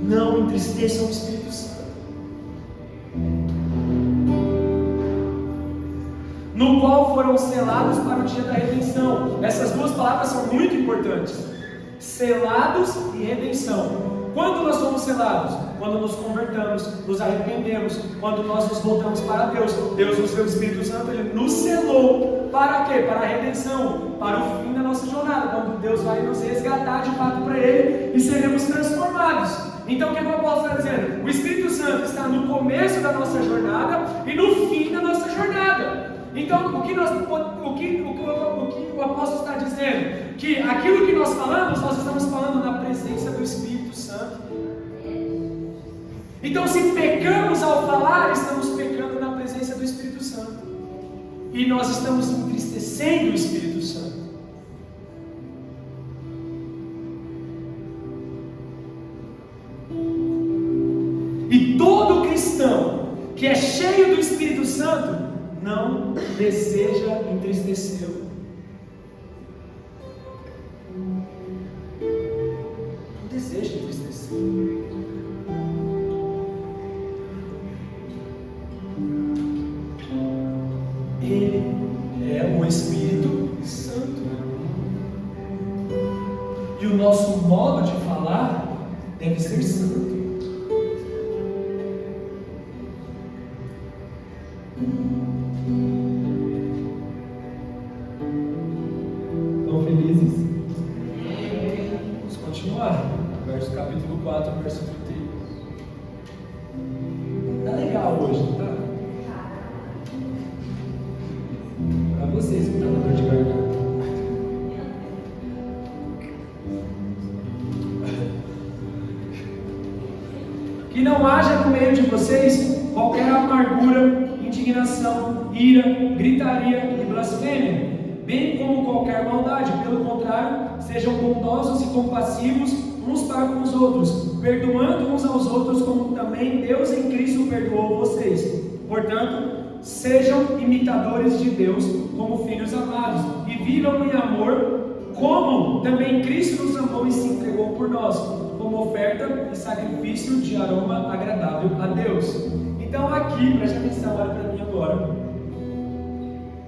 Não entristeçam o Espírito Santo. No qual foram selados para o dia da redenção. Essas duas palavras são muito importantes. Selados e redenção. Quando nós somos selados? Quando nos convertamos, nos arrependemos, quando nós nos voltamos para Deus. Deus, o seu Espírito Santo, Ele nos selou. Para quê? Para a redenção, para o fim da nossa jornada, quando Deus vai nos resgatar de fato para Ele e seremos transformados. Então o que o apóstolo está dizendo? O Espírito Santo está no começo da nossa jornada e no fim da nossa jornada. Então o que o apóstolo está dizendo? Que aquilo que nós falamos, nós estamos falando na presença do Espírito Santo. Então se pecamos ao falar, estamos pecando na presença do Espírito Santo. E nós estamos entristecendo o Espírito Santo. E todo cristão que é cheio do Espírito Santo não deseja entristecê-lo. Não deseja entristecê-lo. Ele é o Espírito Santo. E o nosso modo de falar deve ser santo. Estão felizes? Vamos continuar. Verso capítulo 4, verso 31. Tá legal hoje, não tá? Para vocês que estão na dor de garganta. Que não haja no meio de vocês qualquer amargura, indignação, ira, gritaria e blasfêmia, bem como qualquer maldade. Pelo contrário, sejam bondosos e compassivos uns para com os outros, perdoando uns aos outros, como também Deus em Cristo perdoou vocês. Portanto, sejam imitadores de Deus como filhos amados, e vivam em amor, como também Cristo nos amou e se entregou por nós, como oferta e sacrifício de aroma agradável a Deus. Então aqui, preste atenção, olha para mim agora.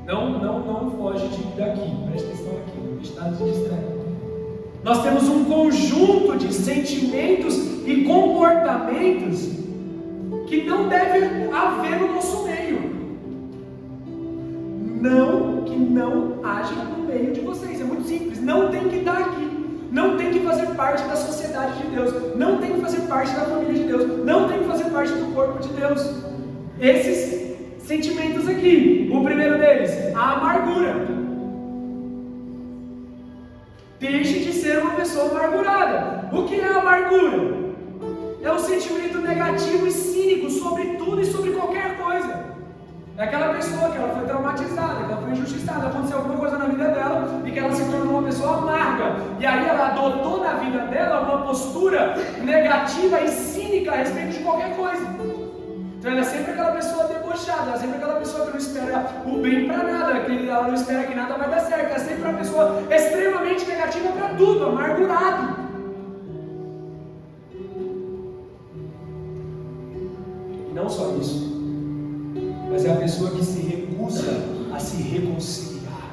Não foge daqui, preste atenção aqui, não deixe nada de distrair. Nós temos um conjunto de sentimentos e comportamentos que não deve haver no nosso meio. Que não haja no meio de vocês. É muito simples. Não tem que estar aqui. Não tem que fazer parte da sociedade de Deus. Não tem que fazer parte da família de Deus. Não tem que fazer parte do corpo de Deus. Esses sentimentos aqui. O primeiro deles, a amargura. Deixe de ser uma pessoa amargurada. O que é a amargura? É um sentimento negativo e cínico sobre tudo e sobre qualquer coisa. É aquela pessoa que ela foi traumatizada, que ela foi injustiçada, aconteceu alguma coisa na vida dela e que ela se tornou uma pessoa amarga. E aí ela adotou na vida dela uma postura negativa e cínica a respeito de qualquer coisa. Então ela é sempre aquela pessoa debochada, ela é sempre aquela pessoa que não espera o bem para nada, que ela não espera que nada vai dar certo, ela é sempre uma pessoa extremamente negativa para tudo, amargurado. E não só isso, mas é a pessoa que se recusa a se reconciliar.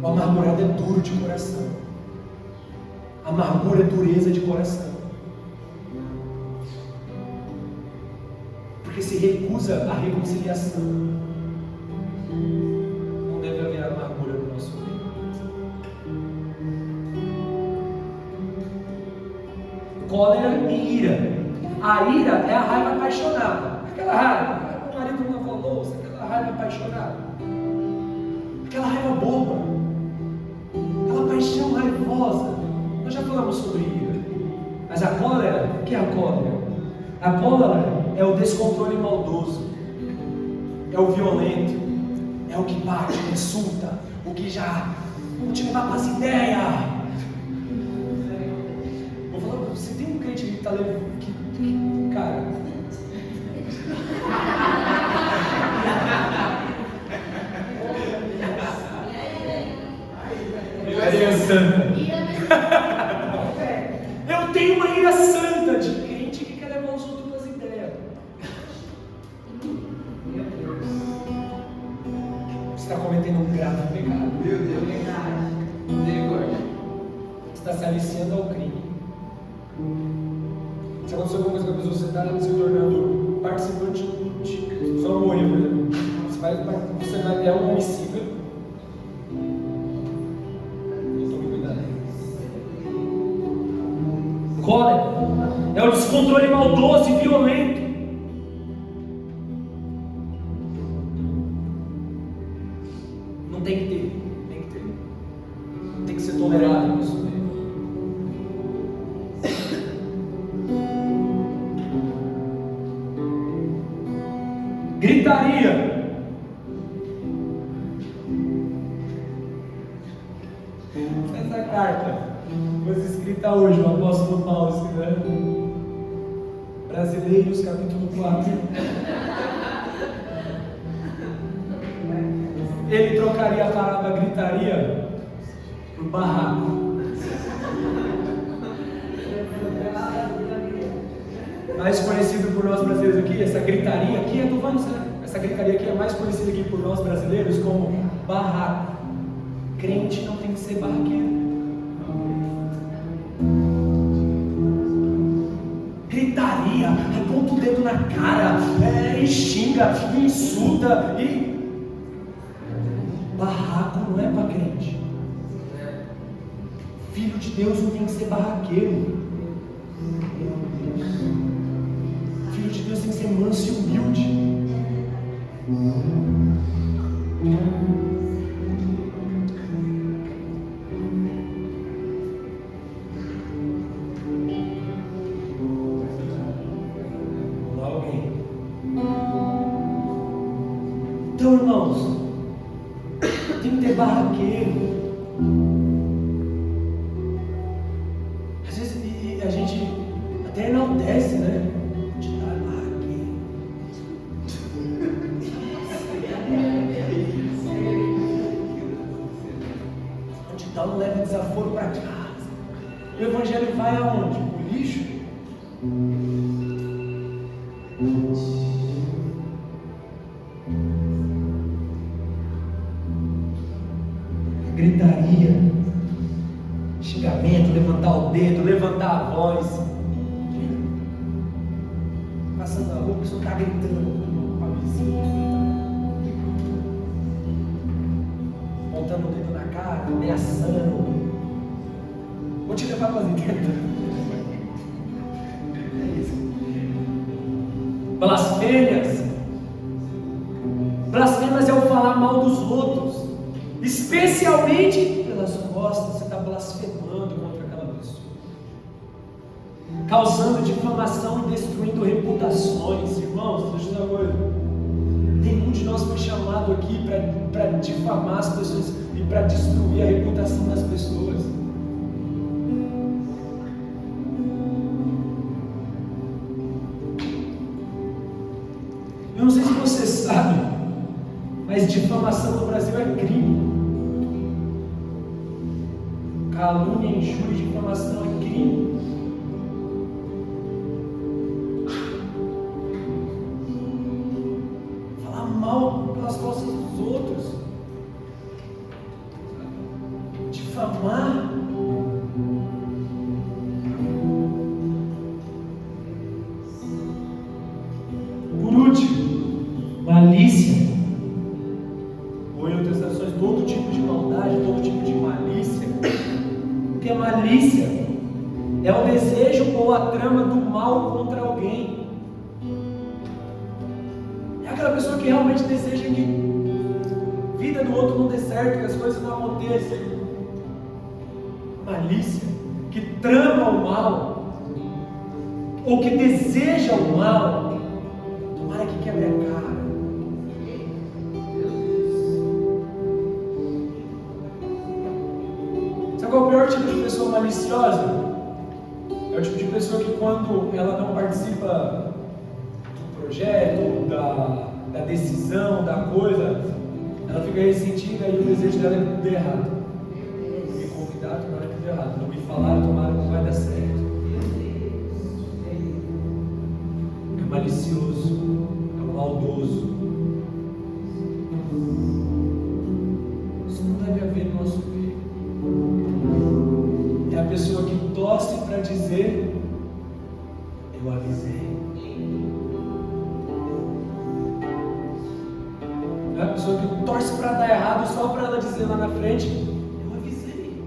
O amargurado é duro de coração. Amargura é dureza de coração. Porque se recusa a reconciliação. Não deve haver amargura no nosso meio. Cólera e ira. A ira é a raiva apaixonada. Aquela raiva, o marido não lavou a louça, aquela raiva apaixonada. Aquela raiva boba. Aquela paixão raivosa. Nós já falamos sobre ira. Mas a cólera, o que é a cólera? A cólera é o descontrole maldoso. É o violento. É o que bate, insulta. O que já... Vamos te levar para as ideias. Vou falar para você, tem um crente que está levando... Cara, ira santa. Eu tenho uma ira santa de crente que quer levar os outros para as ideias. Meu Deus, você está cometendo um grave pecado. Meu Deus, você está se aliciando ao crime. Se acontecer alguma coisa com a pessoa, você está se tornando participante de só morrer, por exemplo. Você vai ter um homicida. Tome cuidado. Cólera é o descontrole maldoso e violento. Não tem que ter. Tem que ser tolerável isso mesmo. Gritaria. Essa carta foi escrita hoje, o apóstolo Paulo escreveu. Brasileiros, capítulo 4. Ele trocaria a palavra gritaria por barraco. Mais conhecido por nós brasileiros aqui, essa gritaria aqui, essa gritaria aqui é mais conhecida aqui por nós brasileiros como barraco. Crente não tem que ser barraqueiro. Gritaria, aponta o dedo na cara, e xinga, e insulta, e... Barraco não é para crente. Filho de Deus não tem que ser barraqueiro. Filho de Deus tem que ser manso e humilde. Então, irmãos, tem que ter barraqueiro. Às vezes a gente até enaltece, né? De dar barraqueiro. Onde dá um leve desaforo para casa. O evangelho vai aonde? O lixo? Gritaria, xingamento, levantar o dedo, levantar a voz. Passando a rua, a pessoa está gritando com a vizinha, apontando o dedo na cara, ameaçando. Vou te levar para as ideias. É isso. Blasfêmias. Blasfêmias é o falar mal dos outros. Especialmente pelas costas, você está blasfemando contra aquela pessoa, causando difamação e destruindo reputações. Irmãos, deixa eu dizer uma coisa: nenhum de nós foi chamado aqui para difamar as pessoas e para destruir a reputação das pessoas. Eu não sei se você sabe, mas difamação no Brasil é crime. Calúnia, injúria e difamação é crime. Falar mal pelas costas dos outros, difamar. Por último, malícia. Ou em outras traduções, todo tipo de maldade, todo tipo de malícia. Porque a malícia é o desejo ou a trama do mal contra alguém. É aquela pessoa que realmente deseja que a vida do outro não dê certo, que as coisas não aconteçam. Malícia, que trama o mal, ou que deseja o mal, tomara que quebre a cara. Qual é o pior tipo de pessoa maliciosa? É o tipo de pessoa que, quando ela não participa do projeto, da decisão, da coisa, ela fica ressentida e o desejo dela é que tudo errado. Não me convidar, tomara que tudo errado. Não me falar, tomara que não vai dar certo. É malicioso, é maldoso. Isso não deve haver no nosso meio. É a pessoa que torce para dizer: eu avisei. É a pessoa que torce para dar errado só para ela dizer lá na frente: eu avisei.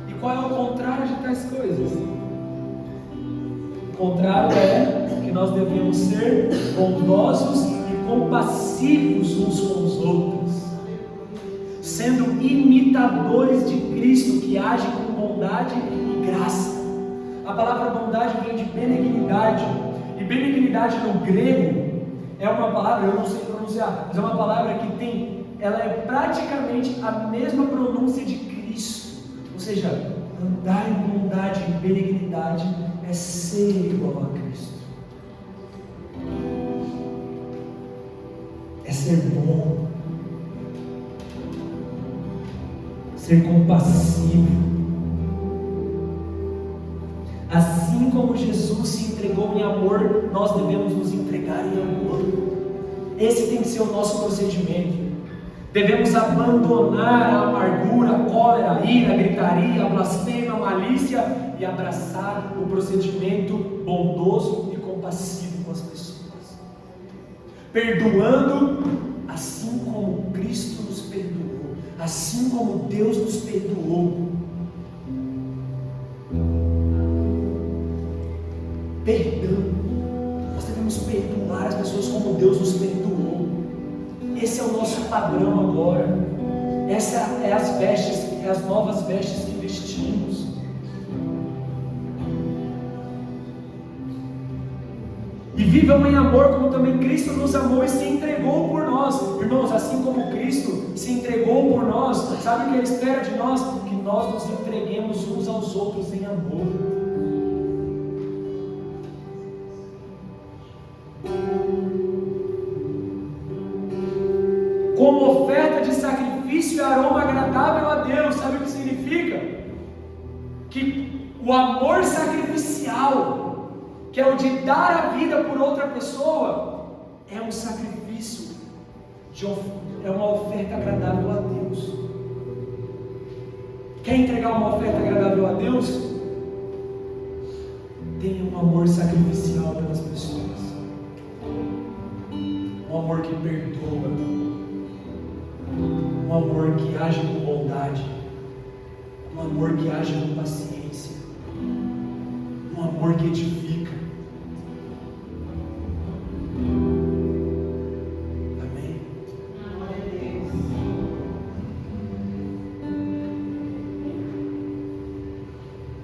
E qual é o contrário de tais coisas? O contrário é que nós devemos ser bondosos e compassivos uns com os outros, sendo imitadores de Cristo, que age com bondade e graça. A palavra bondade vem de benignidade, e benignidade no grego é uma palavra, eu não sei pronunciar, mas é uma palavra que ela é praticamente a mesma pronúncia de Cristo. Ou seja, andar em bondade e benignidade é ser igual a Cristo. É ser bom, ser compassivo. Assim como Jesus se entregou em amor, nós devemos nos entregar em amor. Esse tem que ser o nosso procedimento. Devemos abandonar a amargura, a cólera, a ira, a gritaria, a blasfêmia, a malícia e abraçar o procedimento bondoso e compassivo com as pessoas, perdoando assim como Cristo nos perdoou, assim como Deus nos perdoou. Perdão. Nós devemos perdoar as pessoas como Deus nos perdoou. Esse é o nosso padrão agora. Essa é as vestes, é as novas vestes que vestimos. E vivam em amor como também Cristo nos amou e se entregou por nós. Irmãos, assim como Cristo se entregou por nós, sabe o que Ele espera de nós? Que nós nos entreguemos uns aos outros em amor. Como oferta de sacrifício e aroma agradável a Deus. Sabe o que significa? Que o amor sacrificial, que é o de dar a vida por outra pessoa, é um sacrifício, é uma oferta agradável a Deus. Quer entregar uma oferta agradável a Deus? Tenha um amor sacrificial pelas pessoas, um amor que perdoa, um amor que age com bondade, um amor que age com paciência, um amor que edifica. Amém?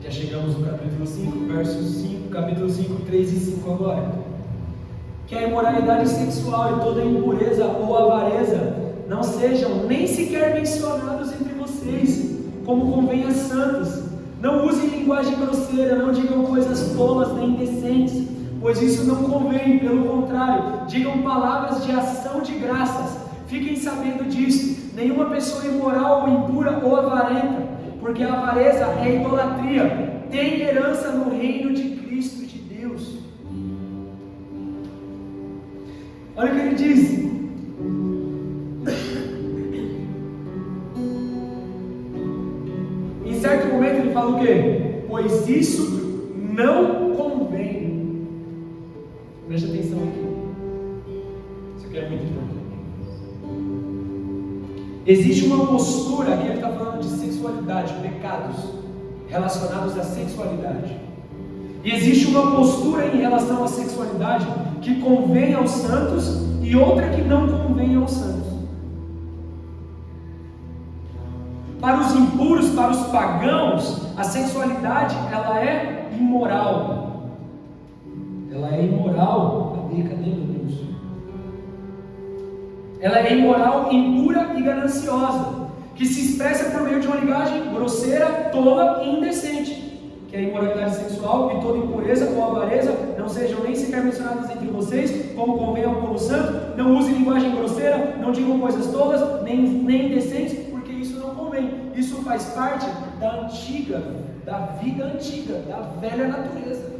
Já chegamos no capítulo 5, versos 5, capítulo 5, 3 e 5 agora. Que a imoralidade sexual e toda impureza ou avareza não sejam nem sequer mencionados entre vocês, como convém a santos. Não usem linguagem grosseira, não digam coisas tolas nem indecentes, pois isso não convém, pelo contrário, digam palavras de ação de graças. Fiquem sabendo disto: nenhuma pessoa imoral ou impura ou avarenta, porque a avareza é idolatria, tem herança no reino de Cristo e de Deus. Olha o que ele diz. Em certo momento ele fala o quê? Pois isso não convém. Preste atenção aqui. Isso aqui é muito importante. Existe uma postura, aqui ele está falando de sexualidade, pecados relacionados à sexualidade. E existe uma postura em relação à sexualidade que convém aos santos e outra que não convém aos santos. Para os impuros, para os pagãos, a sexualidade ela é imoral. Ela é imoral. Cadê meu Deus? Ela é imoral, impura e gananciosa, que se expressa por meio de uma linguagem grosseira, tola e indecente, que é a imoralidade sexual e toda impureza ou avareza não sejam nem sequer mencionadas entre vocês, como convém ao povo santo. Não use linguagem grosseira, não digam coisas tolas, nem indecentes, porque isso não convém. Isso faz parte da vida antiga, da velha natureza.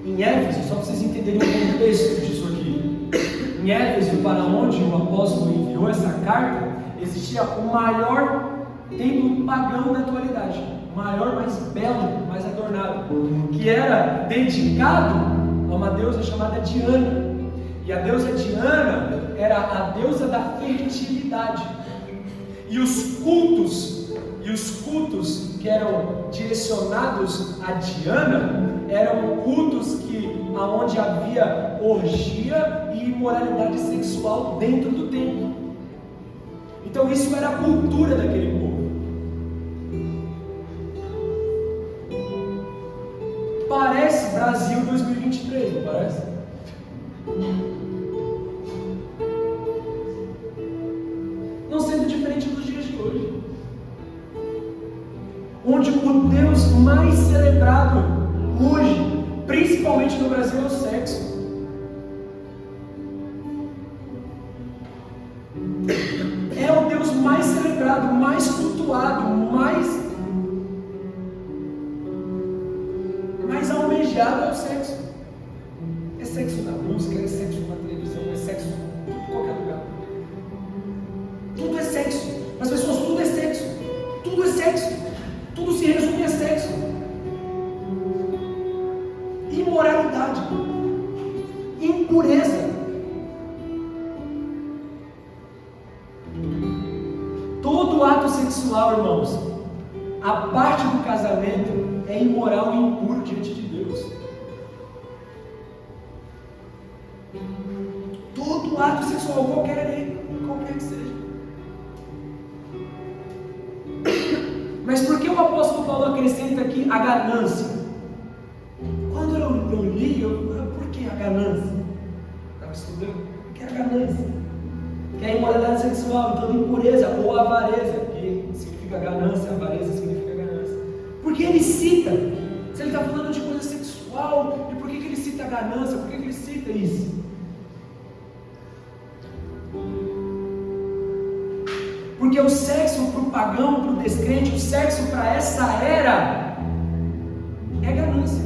Em Éfeso, só para vocês entenderem o contexto disso aqui. Em Éfeso, para onde o apóstolo enviou essa carta, existia o maior templo pagão da atualidade, maior, mais belo, mais adornado, que era dedicado a uma deusa chamada Diana. E a deusa Diana era a deusa da fertilidade. E os cultos que eram direcionados a Diana eram cultos aonde havia orgia e imoralidade sexual dentro do templo. Então isso era a cultura daquele povo. Parece Brasil 2023, não parece? Não sendo diferente dos dias de hoje, onde o Deus mais celebrado hoje, principalmente no Brasil, é o sexo. É o Deus mais celebrado, mais cultuado, mais almejado é o sexo. É sexo na música, é sexo na televisão, é sexo em qualquer lugar. Tudo é sexo. As pessoas, tudo é sexo. Tudo é sexo. Tudo se resume a sexo. Imoralidade, impureza. Todo ato sexual, irmãos, a parte do casamento, é imoral e impuro diante de Deus. Todo ato sexual, qualquer que seja. a ganância. Quando eu li, por que a ganância? Estava estudando, por que a ganância? Que é a imoralidade sexual, toda impureza, ou avareza, que significa ganância, avareza significa ganância. Por que ele cita? Se ele está falando de coisa sexual, e por que ele cita a ganância? Por que ele cita isso? Porque o sexo para o pagão, para o descrente, o sexo para essa era é ganância,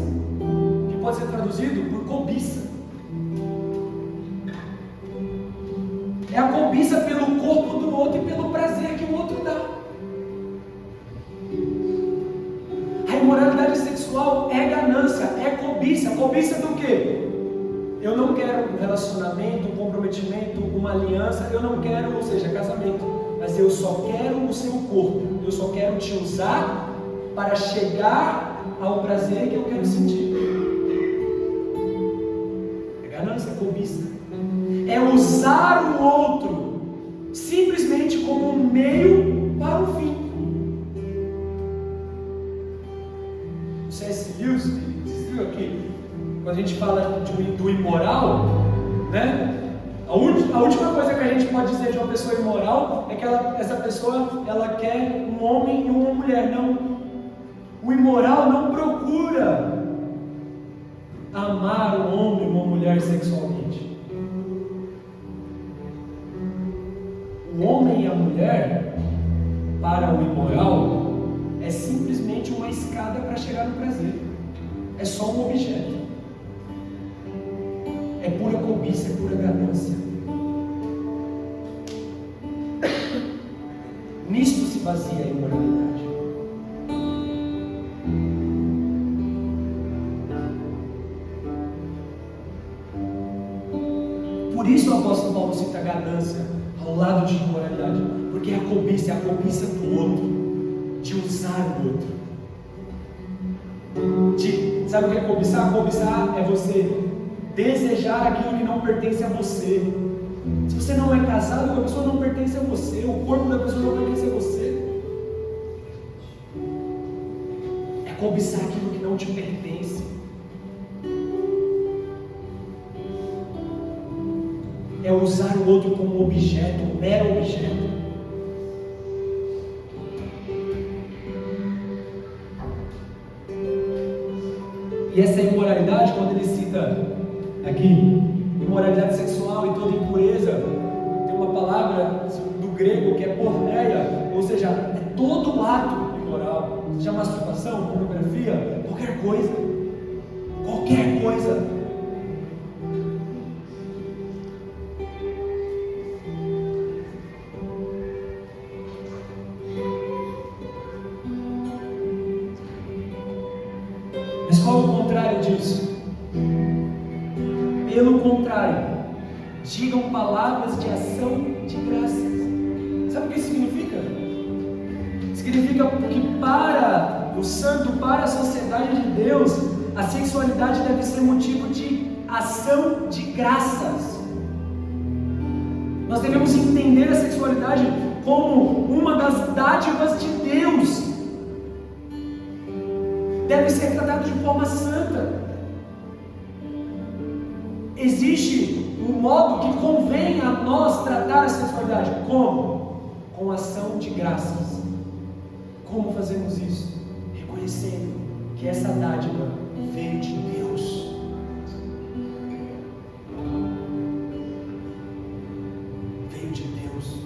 que pode ser traduzido por cobiça. É a cobiça pelo corpo do outro e pelo prazer que o outro dá. A imoralidade sexual é ganância, é cobiça. Cobiça do quê? Eu não quero um relacionamento, um comprometimento, uma aliança, eu não quero, ou seja, casamento. Mas eu só quero o seu corpo, eu só quero te usar para chegar ao prazer que eu quero sentir. É ganância, cobiça. É usar o outro simplesmente como um meio para o fim. O C.S. Lewis, vocês viram aqui, quando a gente fala do imoral, né? A última coisa que a gente pode dizer de uma pessoa imoral é que essa pessoa ela quer um homem e uma mulher. Não. O imoral não procura amar um homem e uma mulher sexualmente. O homem e a mulher, para o imoral, é simplesmente uma escada para chegar no prazer. É só um objeto. É pura cobiça, é pura ganância. Nisto se baseia a imoralidade. Por isso o apóstolo Paulo cita a ganância ao lado de imoralidade, porque é a cobiça do outro, de usar o outro. Sabe o que é cobiçar? Cobiçar é você desejar aquilo que não pertence a você. Se você não é casado, a pessoa não pertence a você, o corpo da pessoa não pertence a você. É cobiçar aquilo que não te pertence. É usar o outro como objeto, um mero objeto. E essa imoralidade, quando ele cita aqui, imoralidade sexual e toda impureza, tem uma palavra do grego que é porneia, ou seja, é todo ato imoral, seja masturbação, pornografia, qualquer coisa. Qualquer coisa. Mas qual é o contrário disso? Pelo contrário, digam palavras de ação de graças. Sabe o que isso significa? Significa que para o santo, para a sociedade de Deus, a sexualidade deve ser motivo de ação de graças. Nós devemos entender a sexualidade como uma das dádivas de Deus. Deve ser tratado de forma santa. Existe um modo que convém a nós tratar a sexualidade. Como? Com ação de graças. Como fazemos isso? Reconhecendo que essa dádiva veio de Deus. Veio de Deus.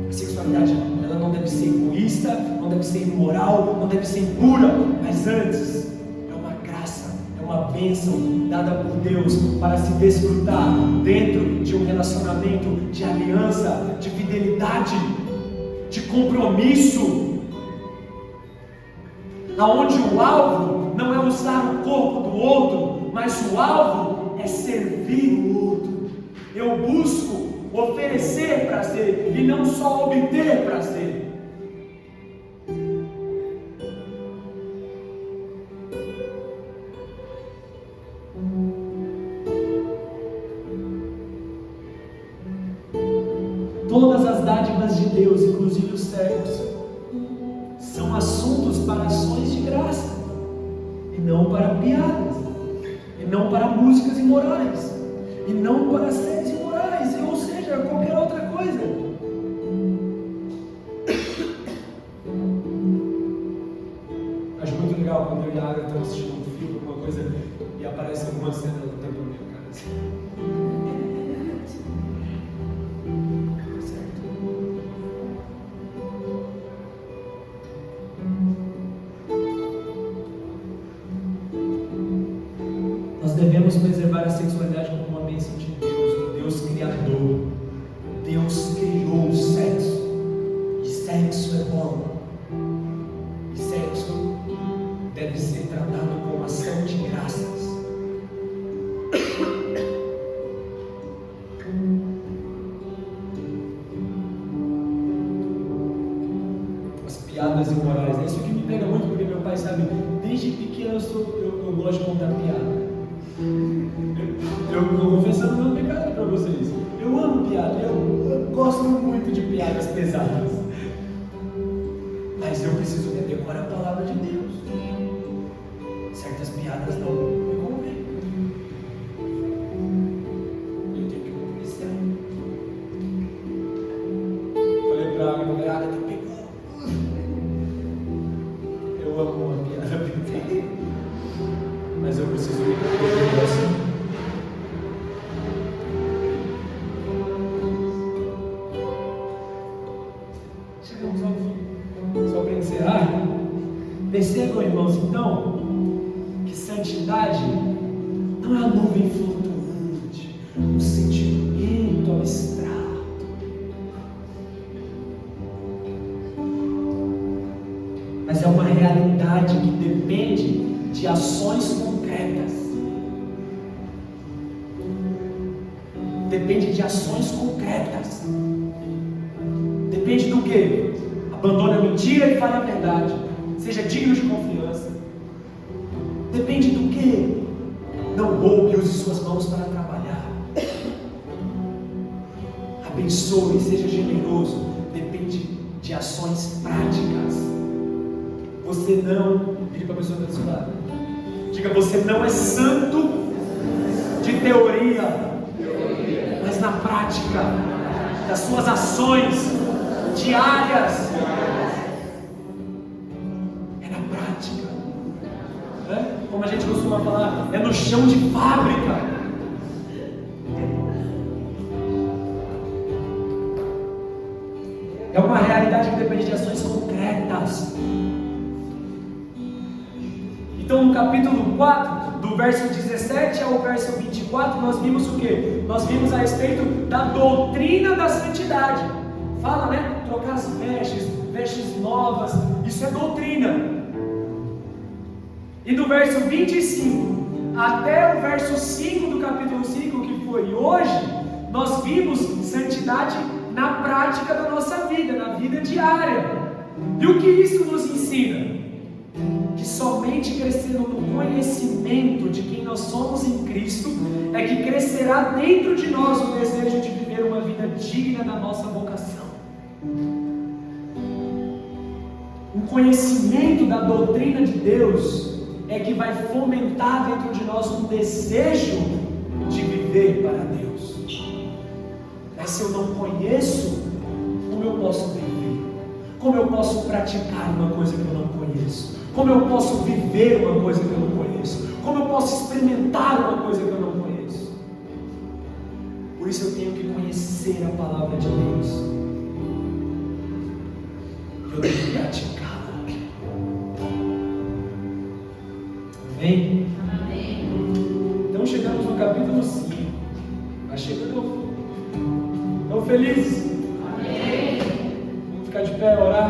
A sexualidade, ela não deve ser egoísta, não deve ser imoral, não deve ser impura, mas antes é uma graça, é uma bênção dada por Deus para se desfrutar dentro de um relacionamento de aliança, de fidelidade, de compromisso, aonde o alvo não é usar o corpo do outro, mas o alvo é servir o outro. Eu busco oferecer prazer e não só obter prazer. Todas as dádivas de Deus, inclusive os cegos, são assuntos para ações de graça, e não para piadas, e não para músicas imorais, e não para séries imorais, ou seja, qualquer outra coisa. Acho muito legal quando eu e a Agatha estamos assistindo um filme, alguma coisa, e aparece alguma cena do tempo na minha cara assim. Nós devemos preservar a sexualidade como uma bênção de Deus, o Deus Criador. Deus criou o sexo, e sexo é bom, e sexo deve ser tratado como ação de graças. As piadas imorais, é isso que me pega muito, porque meu pai sabe, desde pequeno eu gosto de contar piada. Eu estou confessando meu pecado para vocês. Eu amo piada, eu gosto muito de piadas pesadas. Mas eu preciso decorar a palavra de Deus. Certas piadas não me convêm. Eu tenho que obedecer. Falei para a Agatha, pegou. Eu amo uma piada pesada. Mas eu preciso me obedecer. Chegamos ao fim. Só para encerrar, percebam, irmãos, então, que santidade não é a nuvem flutuante, um sentimento abstrato. Mas é uma realidade que depende de ações concretas. Depende de ações concretas. Depende do quê? Abandone a mentira e fale a verdade. Seja digno de confiança. Depende do quê? Não roube e use suas mãos para trabalhar. Abençoe e seja generoso. Depende de ações práticas. Você não... Diga para a pessoa que está do seu lado. Diga, você não é santo de teoria, mas na prática das suas ações diárias. É na prática. Como a gente costuma falar, é no chão de fábrica. É uma realidade que depende de ações concretas. Então, no capítulo 4, do verso 17 ao verso 24, nós vimos o quê? Nós vimos a respeito da doutrina da santidade. Fala, né? Trocar as vestes novas, isso é doutrina. E do verso 25 até o verso 5 do capítulo 5, que foi hoje, nós vimos santidade na prática da nossa vida, na vida diária. E o que isso nos ensina? Que somente crescendo no conhecimento de quem nós somos em Cristo é que crescerá dentro de nós o desejo de viver uma vida digna da nossa vocação. O conhecimento da doutrina de Deus é que vai fomentar dentro de nós um desejo de viver para Deus. Mas se eu não conheço, como eu posso viver? Como eu posso praticar uma coisa que eu não conheço? Como eu posso viver uma coisa que eu não conheço? Como eu posso experimentar uma coisa que eu não conheço? Por isso eu tenho que conhecer a palavra de Deus. Eu tenho que praticá-la. Amém? Amém? Então chegamos no capítulo 5. Vai chegando ao fim. Estão felizes? Amém? Vamos ficar de pé e orar.